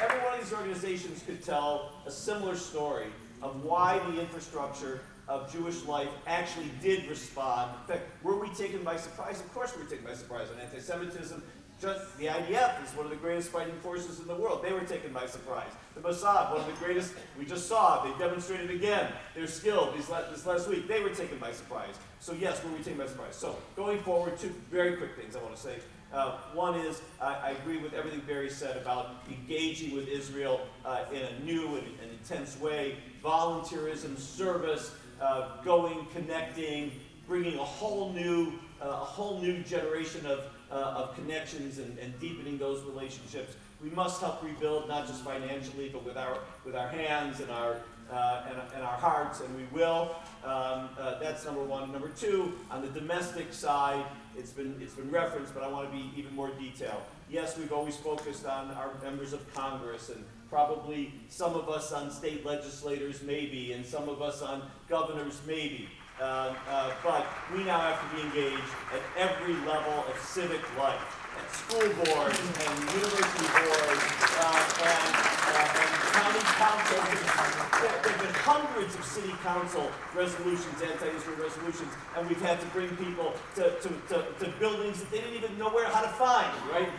every one of these organizations could tell a similar story of why the infrastructure of Jewish life actually did respond. In fact, were we taken by surprise? Of course we were taken by surprise on anti-Semitism. Just the IDF is one of the greatest fighting forces in the world. They were taken by surprise. The Mossad, one of the greatest, we just saw, they demonstrated again their skill this last week. They were taken by surprise. So yes, were we taken by surprise? So going forward, two very quick things I want to say. One is, I agree with everything Barry said about engaging with Israel in a new and intense way. Volunteerism, service, going, connecting, bringing a whole new generation of connections and deepening those relationships. We must help rebuild, not just financially, but with our hands and our hearts, and we will. That's number one. Number two, on the domestic side, it's been referenced, but I want to be even more detailed. Yes, we've always focused on our members of Congress, and probably some of us on state legislators, maybe, and some of us on governors, maybe. But we now have to be engaged at every level of civic life, at school boards and university boards and county councils. There have been hundreds of city council resolutions, anti-Israel resolutions, and we've had to bring people to buildings that they didn't even know how to find, right?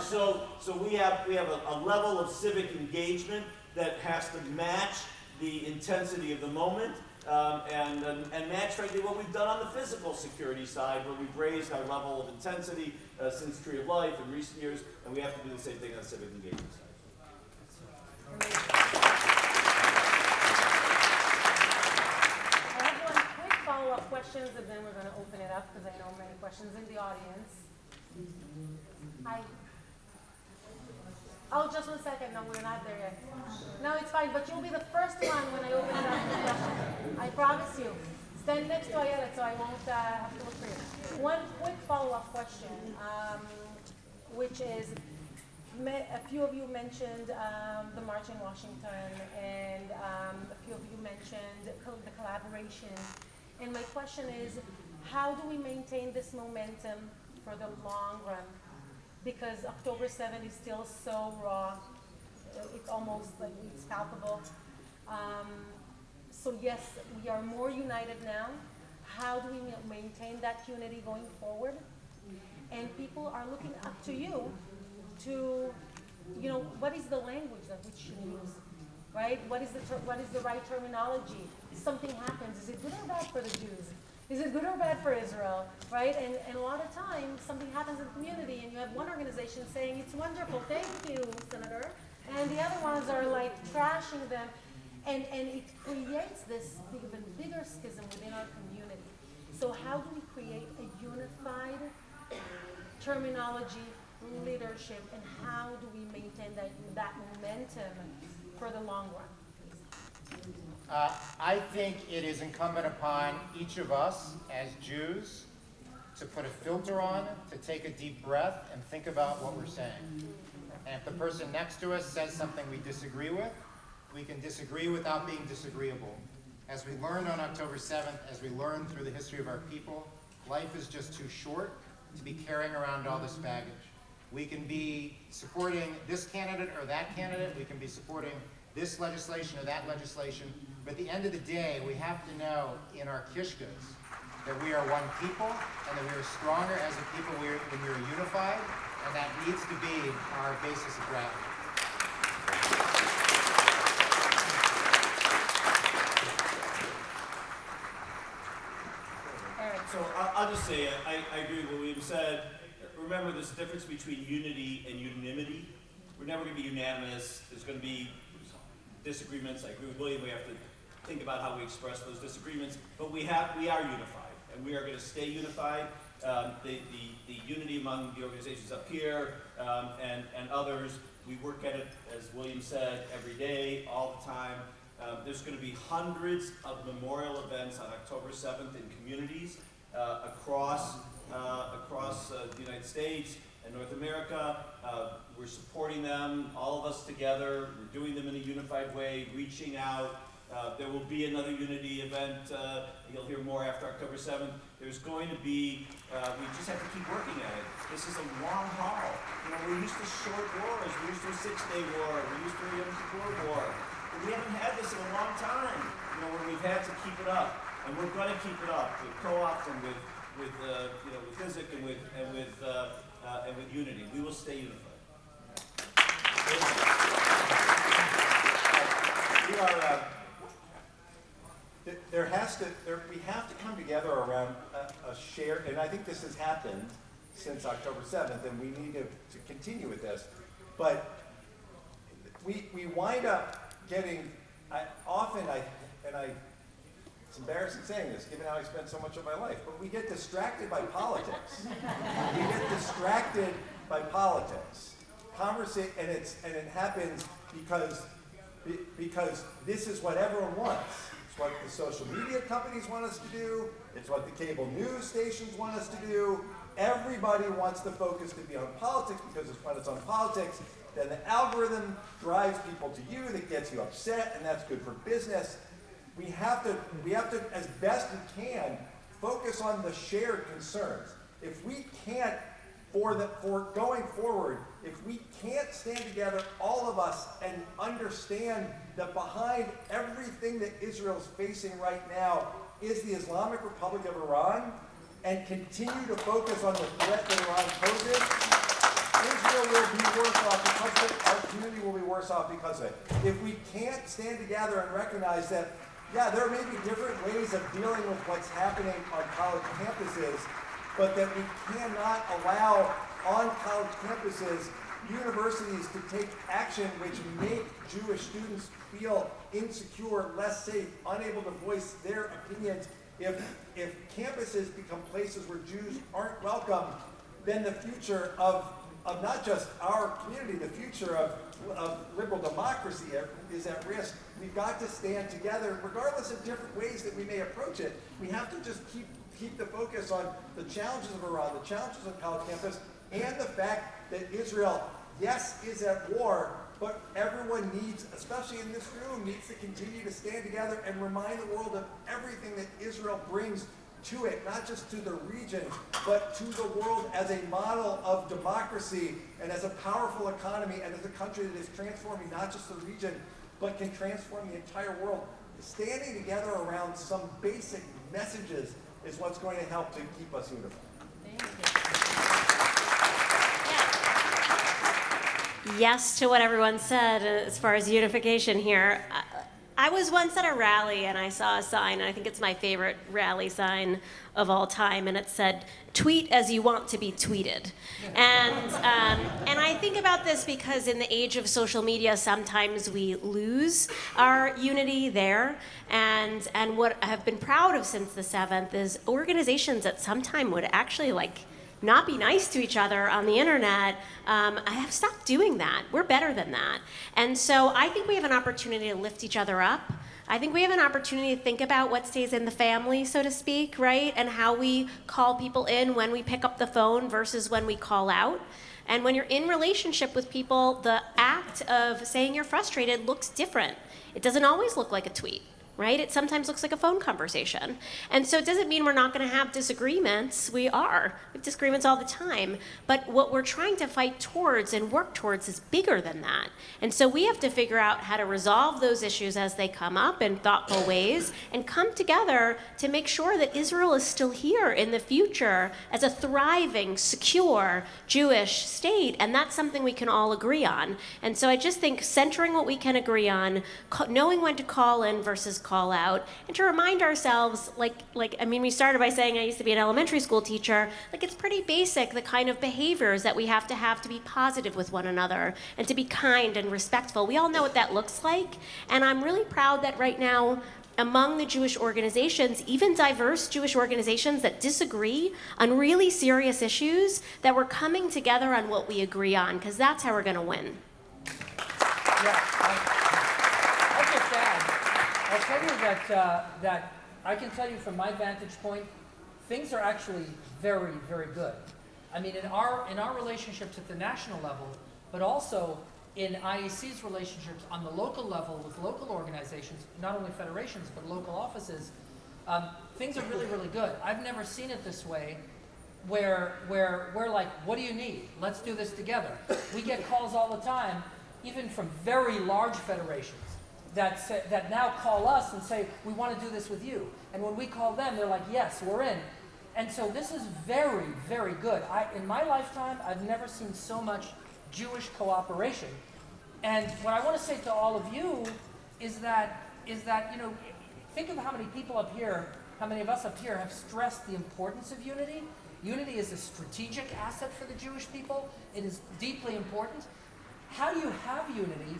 So we have a level of civic engagement that has to match the intensity of the moment. And match, frankly, what we've done on the physical security side, where we've raised our level of intensity since Tree of Life in recent years, and we have to do the same thing on the civic engagement side. I have one quick follow-up questions, and then we're going to open it up, because I know many questions in the audience. Oh, just 1 second. No, we're not there yet. No, it's fine, but you'll be the first one when I open it up for questions. I promise you. Stand next to Ayelet, so I won't have to look for you. One quick follow-up question, which is, a few of you mentioned the March in Washington, and a few of you mentioned the collaboration. And my question is, how do we maintain this momentum for the long run? Because October 7th is still so raw, it's almost like it's palpable. So yes, we are more united now. How do we maintain that unity going forward? And people are looking up to you to, what is the language that we should use, right? What is the right terminology? Something happens, is it good or bad for the Jews? Is it good or bad for Israel, right? And a lot of times, something happens in the community, and you have one organization saying, it's wonderful, thank you, Senator, and the other ones are like trashing them, and it creates this even bigger schism within our community. So how do we create a unified terminology, leadership, and how do we maintain that momentum for the long run? I think it is incumbent upon each of us as Jews to put a filter on, to take a deep breath and think about what we're saying. And if the person next to us says something we disagree with, we can disagree without being disagreeable. As we learned on October 7th, as we learned through the history of our people, life is just too short to be carrying around all this baggage. We can be supporting this candidate or that candidate, we can be supporting this legislation or that legislation, but at the end of the day, we have to know in our kishkas that we are one people and that we are stronger as a people when we are unified, and that needs to be our basis of gravity. So I'll just say, I agree with what William said. Remember, there's a difference between unity and unanimity. We're never going to be unanimous. There's going to be disagreements. I agree with William. We have to think about how we express those disagreements. But we are unified, and we are going to stay unified. The unity among the organizations up here and others, we work at it, as William said, every day, all the time. There's going to be hundreds of memorial events on October 7th in communities across the United States and North America. We're supporting them, all of us together. We're doing them in a unified way, reaching out. There will be another unity event. You'll hear more after October 7th. There's going to be, we just have to keep working at it. This is a long haul. You know, we're used to short wars. We're used to a 6-day war. We're used to a Yom Kippur war. But we haven't had this in a long time, you know, where we've had to keep it up. And we're going to keep it up with co-ops and with Physic and with unity. We will stay unified. We are. We have to come together around a shared, and I think this has happened since October 7th, and we need to continue with this. But we wind up getting, it's embarrassing saying this, given how I spent so much of my life, but we get distracted by politics. We get distracted by politics. And it happens because this is what everyone wants. It's what the social media companies want us to do. It's what the cable news stations want us to do. Everybody wants the focus to be on politics because when it's on politics, then the algorithm drives people to you, that gets you upset, and that's good for business. We have to, as best we can, focus on the shared concerns. If we can't, for going forward, if we can't stand together, all of us, and understand that behind everything that Israel's facing right now is the Islamic Republic of Iran, and continue to focus on the threat that Iran poses, Israel will be worse off because of it. Our community will be worse off because of it. If we can't stand together and recognize that, yeah, there may be different ways of dealing with what's happening on college campuses, but that we cannot allow on college campuses universities to take action which make Jewish students feel insecure, less safe, unable to voice their opinions. If campuses become places where Jews aren't welcome, then the future of not just our community, the future of liberal democracy is at risk. We've got to stand together, regardless of different ways that we may approach it. We have to just keep the focus on the challenges of Iran, the challenges of college campus, and the fact that Israel, yes, is at war, but everyone needs, especially in this room, needs to continue to stand together and remind the world of everything that Israel brings to it, not just to the region, but to the world as a model of democracy and as a powerful economy and as a country that is transforming not just the region, but can transform the entire world. Standing together around some basic messages is what's going to help to keep us unified. Thank you. Yes to what everyone said as far as unification here. I was once at a rally and I saw a sign, and I think it's my favorite rally sign of all time, and it said, "Tweet as you want to be tweeted." And I think about this because in the age of social media, sometimes we lose our unity there. And what I have been proud of since the 7th is organizations that sometime would actually not be nice to each other on the internet, I have stopped doing that. We're better than that. And so I think we have an opportunity to lift each other up. I think we have an opportunity to think about what stays in the family, so to speak, right? And how we call people in when we pick up the phone versus when we call out. And when you're in relationship with people, the act of saying you're frustrated looks different. It doesn't always look like a tweet, right? It sometimes looks like a phone conversation. And so it doesn't mean we're not going to have disagreements. We are. We have disagreements all the time. But what we're trying to fight towards and work towards is bigger than that. And so we have to figure out how to resolve those issues as they come up in thoughtful ways and come together to make sure that Israel is still here in the future as a thriving, secure Jewish state. And that's something we can all agree on. And so I just think centering what we can agree on, knowing when to call in versus call out, and to remind ourselves, we started by saying I used to be an elementary school teacher, it's pretty basic, the kind of behaviors that we have to be positive with one another and to be kind and respectful. We all know what that looks like, and I'm really proud that right now, among the Jewish organizations, even diverse Jewish organizations that disagree on really serious issues, that we're coming together on what we agree on, because that's how we're going to win. I'll tell you that I can tell you from my vantage point, things are actually very, very good. I mean, in our relationships at the national level, but also in IAC's relationships on the local level with local organizations, not only federations, but local offices, things are really, really good. I've never seen it this way, where we're like, what do you need? Let's do this together. We get calls all the time, even from very large federations, that now call us and say, we want to do this with you. And when we call them, they're like, yes, we're in. And so this is very, very good. In my lifetime, I've never seen so much Jewish cooperation. And what I want to say to all of you is that think of how many people up here, how many of us up here have stressed the importance of unity. Unity is a strategic asset for the Jewish people. It is deeply important. How do you have unity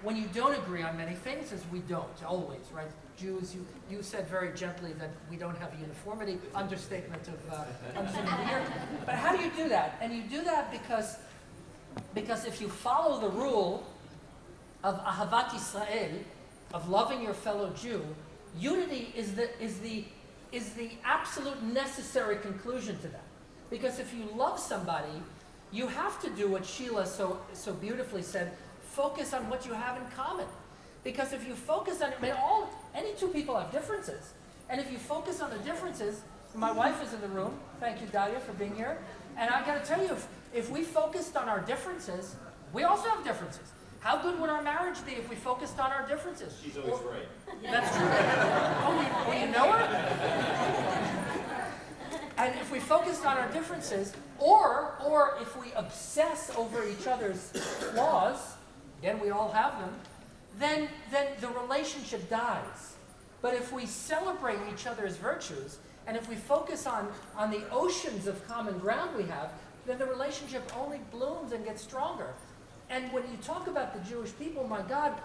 when you don't agree on many things, as we don't, always, right? Jews, you said very gently that we don't have uniformity, understatement of the year. But how do you do that? And you do that because if you follow the rule of Ahavat Yisrael, of loving your fellow Jew, unity is the absolute necessary conclusion to that. Because if you love somebody, you have to do what Sheila so beautifully said, focus on what you have in common. Because if you focus on it, any two people have differences. And if you focus on the differences, my wife is in the room, thank you Dalia for being here, and I gotta tell you, if we focused on our differences, we also have differences. How good would our marriage be if we focused on our differences? She's always right. That's true. Oh, you know her? And if we focused on our differences, or if we obsess over each other's flaws, again, we all have them, then the relationship dies. But if we celebrate each other's virtues, and if we focus on the oceans of common ground we have, then the relationship only blooms and gets stronger. And when you talk about the Jewish people, my God,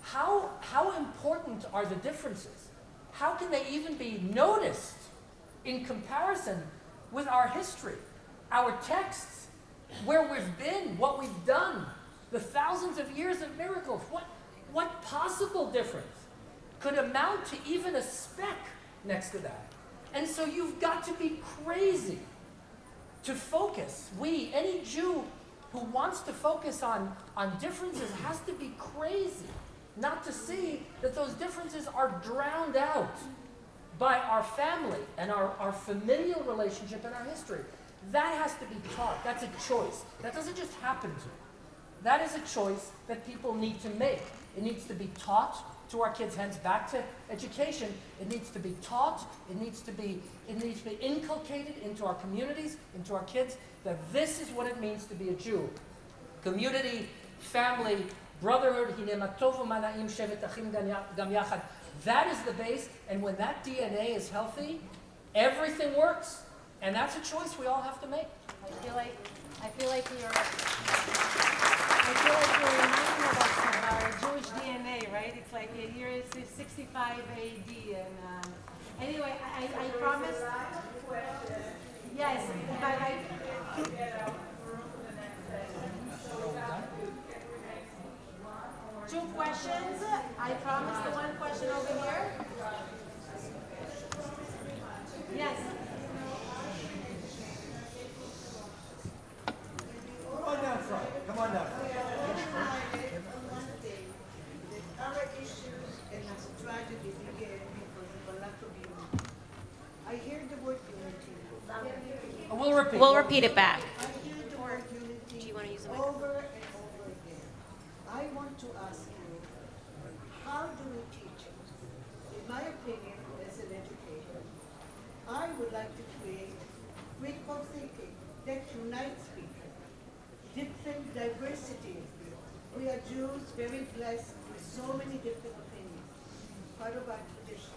how important are the differences? How can they even be noticed in comparison with our history, our texts, where we've been, what we've done, the thousands of years of miracles? What possible difference could amount to even a speck next to that? And so you've got to be crazy to focus. Any Jew who wants to focus on differences has to be crazy not to see that those differences are drowned out by our family and our familial relationship and our history. That has to be taught. That's a choice. That doesn't just happen to you. That is a choice that people need to make. It needs to be taught to our kids, hence back to education. It needs to be taught, it needs to be inculcated into our communities, into our kids, that this is what it means to be a Jew. Community, family, brotherhood, that is the base, and when that DNA is healthy, everything works. And that's a choice we all have to make. I feel like you're reminding us of our Jewish DNA, right? It's like the year is 65 AD, and anyway, I promise. Yes, but 2 questions. I promise the 1 question over here. Yes. Come on down front. Come on down front. One thing, that our issues and as tragedy began because of a lack of unity. I hear the word unity. We'll repeat. We'll repeat it back. I hear the word unity Do you wanna use the over and over again. I want to ask you, how do we teach it? In my opinion, as an educator, I would like to create critical thinking that unites people, different diversity of people. We are Jews, very blessed with so many different opinions, part of our tradition.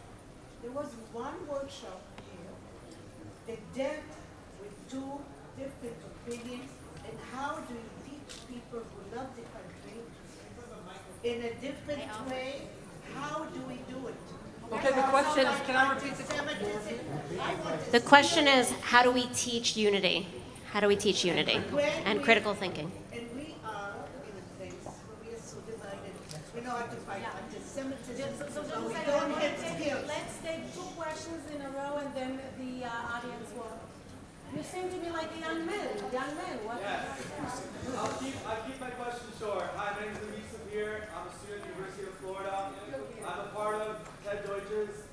There was one workshop here that dealt with 2 different opinions and how do you teach people who love the country in a different way? How do we do it? Okay, the question is, can I repeat the Anti-Semitism. The question is, how do we teach unity? How do we teach unity and critical thinking? And we are in a place where we are so divided. We know how to fight anti-Semitism, So but we just don't have skills. let's take 2 questions in a row and then the audience will. You seem to be like a young man. Young man, what? Yes. I'll keep my question short. Hi, my name is Luis Sapir. I'm a student at the University of Florida. I'm a part of Ted Deutch's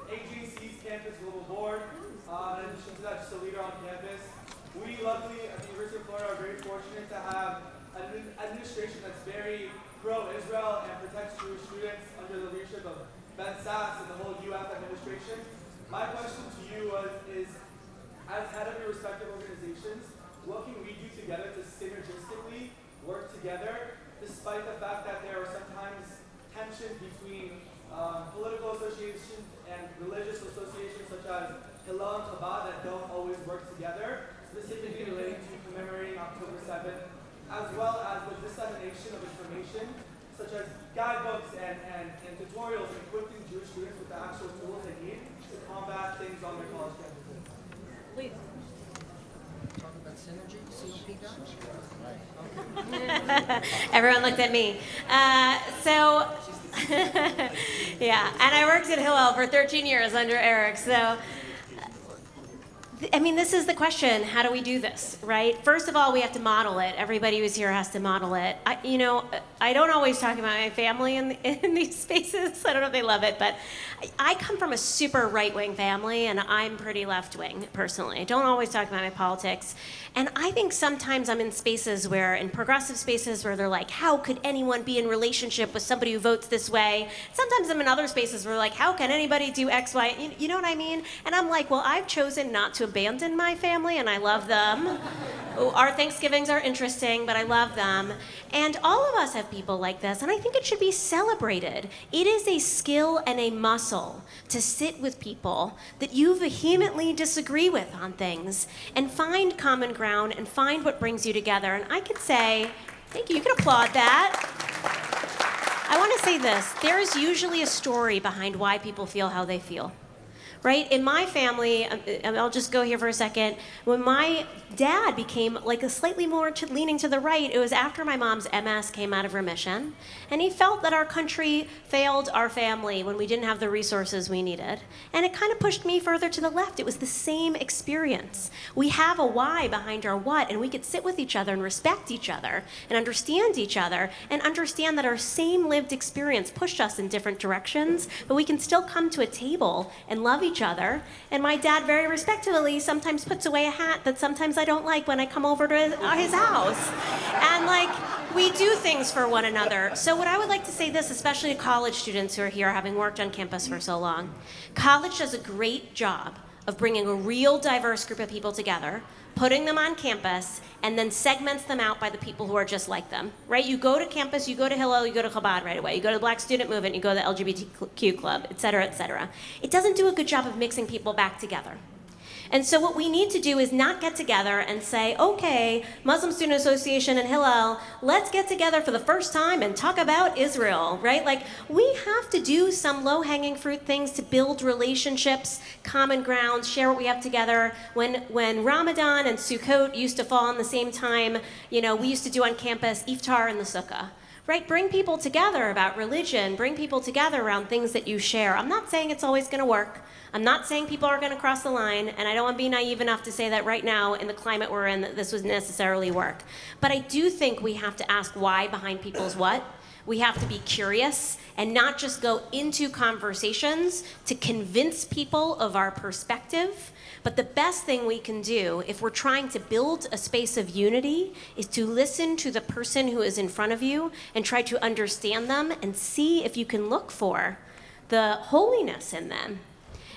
AGC's Campus Global Board. In addition to that, just a leader on campus. We luckily at the University of Florida are very fortunate to have an administration that's very pro-Israel and protects Jewish students under the leadership of Ben Sass and the whole UF administration. My question to you is, as head of your respective organizations, what can we do together to synergistically work together, despite the fact that there are sometimes tensions between political associations and religious associations such as Hillel and Chabad that don't always work together, specifically relating to commemorating October 7th, as well as the dissemination of information such as guidebooks and tutorials equipping Jewish students with the actual tools they need to combat things on their college campuses. Please. Talk about synergy, COP Everyone looked at me. Yeah, and I worked at Hillel for 13 years under Eric, so I mean, this is the question. How do we do this, right? First of all, we have to model it. Everybody who's here has to model it. I don't always talk about my family in these spaces. I don't know if they love it, but I come from a super right-wing family, and I'm pretty left-wing, personally. I don't always talk about my politics. And I think sometimes I'm in spaces in progressive spaces where they're like, how could anyone be in relationship with somebody who votes this way? Sometimes I'm in other spaces where like, how can anybody do X, Y? You know what I mean? And I'm like, well, I've chosen not to abandon my family, and I love them. Our Thanksgivings are interesting, but I love them. And all of us have people like this, and I think it should be celebrated. It is a skill and a muscle to sit with people that you vehemently disagree with on things and find common ground and find what brings you together. And I could say, thank you, you can applaud that. I want to say this, there is usually a story behind why people feel how they feel. Right? In my family, I'll just go here for a second. When my dad became like a slightly more leaning to the right, it was after my mom's MS came out of remission. And he felt that our country failed our family when we didn't have the resources we needed. And it kind of pushed me further to the left. It was the same experience. We have a why behind our what, and we could sit with each other and respect each other and understand each other and understand that our same lived experience pushed us in different directions, but we can still come to a table and love each other. And my dad very respectfully sometimes puts away a hat that sometimes I don't like when I come over to his house. And like, we do things for one another. So what I would like to say this, especially to college students who are here having worked on campus for so long, college does a great job of bringing a real diverse group of people together, putting them on campus, and then segments them out by the people who are just like them, right? You go to campus, you go to Hillel, you go to Chabad right away. You go to the Black Student Movement, you go to the LGBTQ club, et cetera, et cetera. It doesn't do a good job of mixing people back together. And so what we need to do is not get together and say, okay, Muslim Student Association and Hillel, let's get together for the first time and talk about Israel, right? Like, we have to do some low-hanging fruit things to build relationships, common ground, share what we have together. When Ramadan and Sukkot used to fall on the same time, we used to do on campus iftar in the sukkah. right? Bring people together about religion, bring people together around things that you share. I'm not saying it's always going to work. I'm not saying people are going to cross the line, and I don't want to be naive enough to say that right now in the climate we're in that this would necessarily work. But I do think we have to ask why behind people's what. We have to be curious and not just go into conversations to convince people of our perspective. But the best thing we can do if we're trying to build a space of unity is to listen to the person who is in front of you and try to understand them and see if you can look for the holiness in them.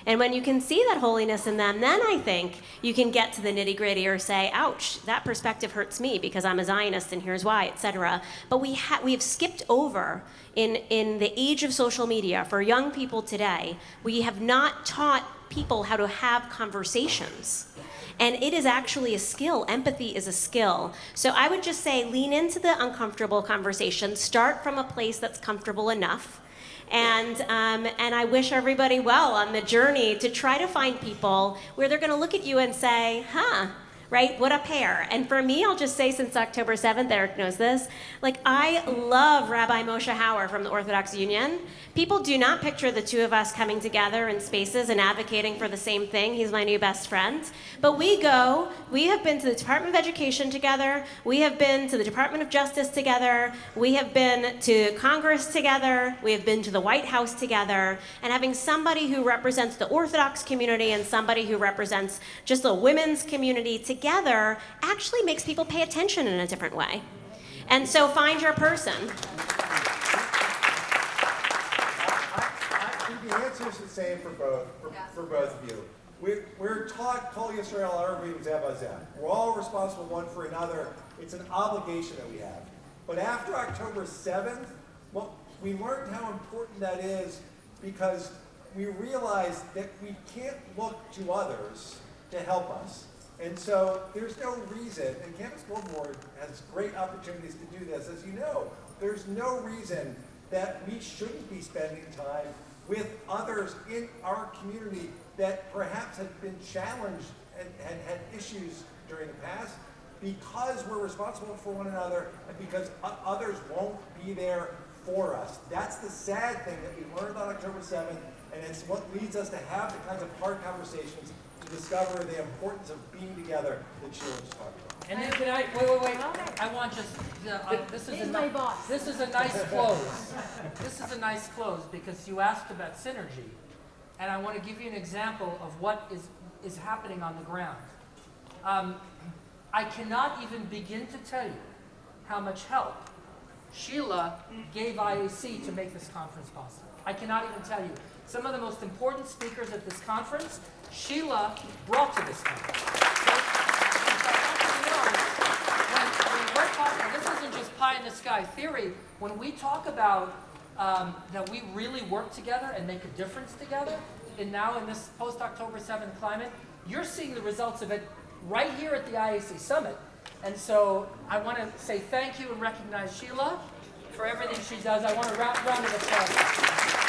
And when you can see that holiness in them, then I think you can get to the nitty-gritty or say, ouch, that perspective hurts me because I'm a Zionist and here's why, etc. But we have skipped over in the age of social media for young people today. We have not taught people how to have conversations. And it is actually a skill. Empathy is a skill. So I would just say lean into the uncomfortable conversation. Start from a place that's comfortable enough. And I wish everybody well on the journey to try to find people where they're going to look at you and say, huh, right, what a pair. And for me, I'll just say since October 7th, Eric knows this, like I love Rabbi Moshe Hauer from the Orthodox Union. People do not picture the two of us coming together in spaces and advocating for the same thing. He's my new best friend. But we have been to the Department of Education together. We have been to the Department of Justice together. We have been to Congress together. We have been to the White House together. And having somebody who represents the Orthodox community and somebody who represents just the women's community together actually makes people pay attention in a different way. And so find your person. The answer is the same for both of you. We're taught Kol Yisrael Arvim Zeh B'Zeh. We're all responsible one for another. It's an obligation that we have. But after October 7th, well, we learned how important that is because we realized that we can't look to others to help us. And so there's no reason, and Campus School Board has great opportunities to do this, as you know, there's no reason that we shouldn't be spending time with others in our community that perhaps have been challenged and had issues during the past because we're responsible for one another and because others won't be there for us. That's the sad thing that we learned on October 7th, and it's what leads us to have the kinds of hard conversations to discover the importance of being together that Sheila just talked about. And then can I, wait, I want just, this is a nice close. This is a nice close because you asked about synergy. And I want to give you an example of what is happening on the ground. I cannot even begin to tell you how much help Sheila gave IAC to make this conference possible. I cannot even tell you. Some of the most important speakers at this conference, Sheila brought to this conference. This isn't just pie in the sky theory. When we talk about that we really work together and make a difference together, and now in this post-October 7th climate, you're seeing the results of it right here at the IAC Summit. And so I want to say thank you and recognize Sheila for everything she does. I want to round of applause.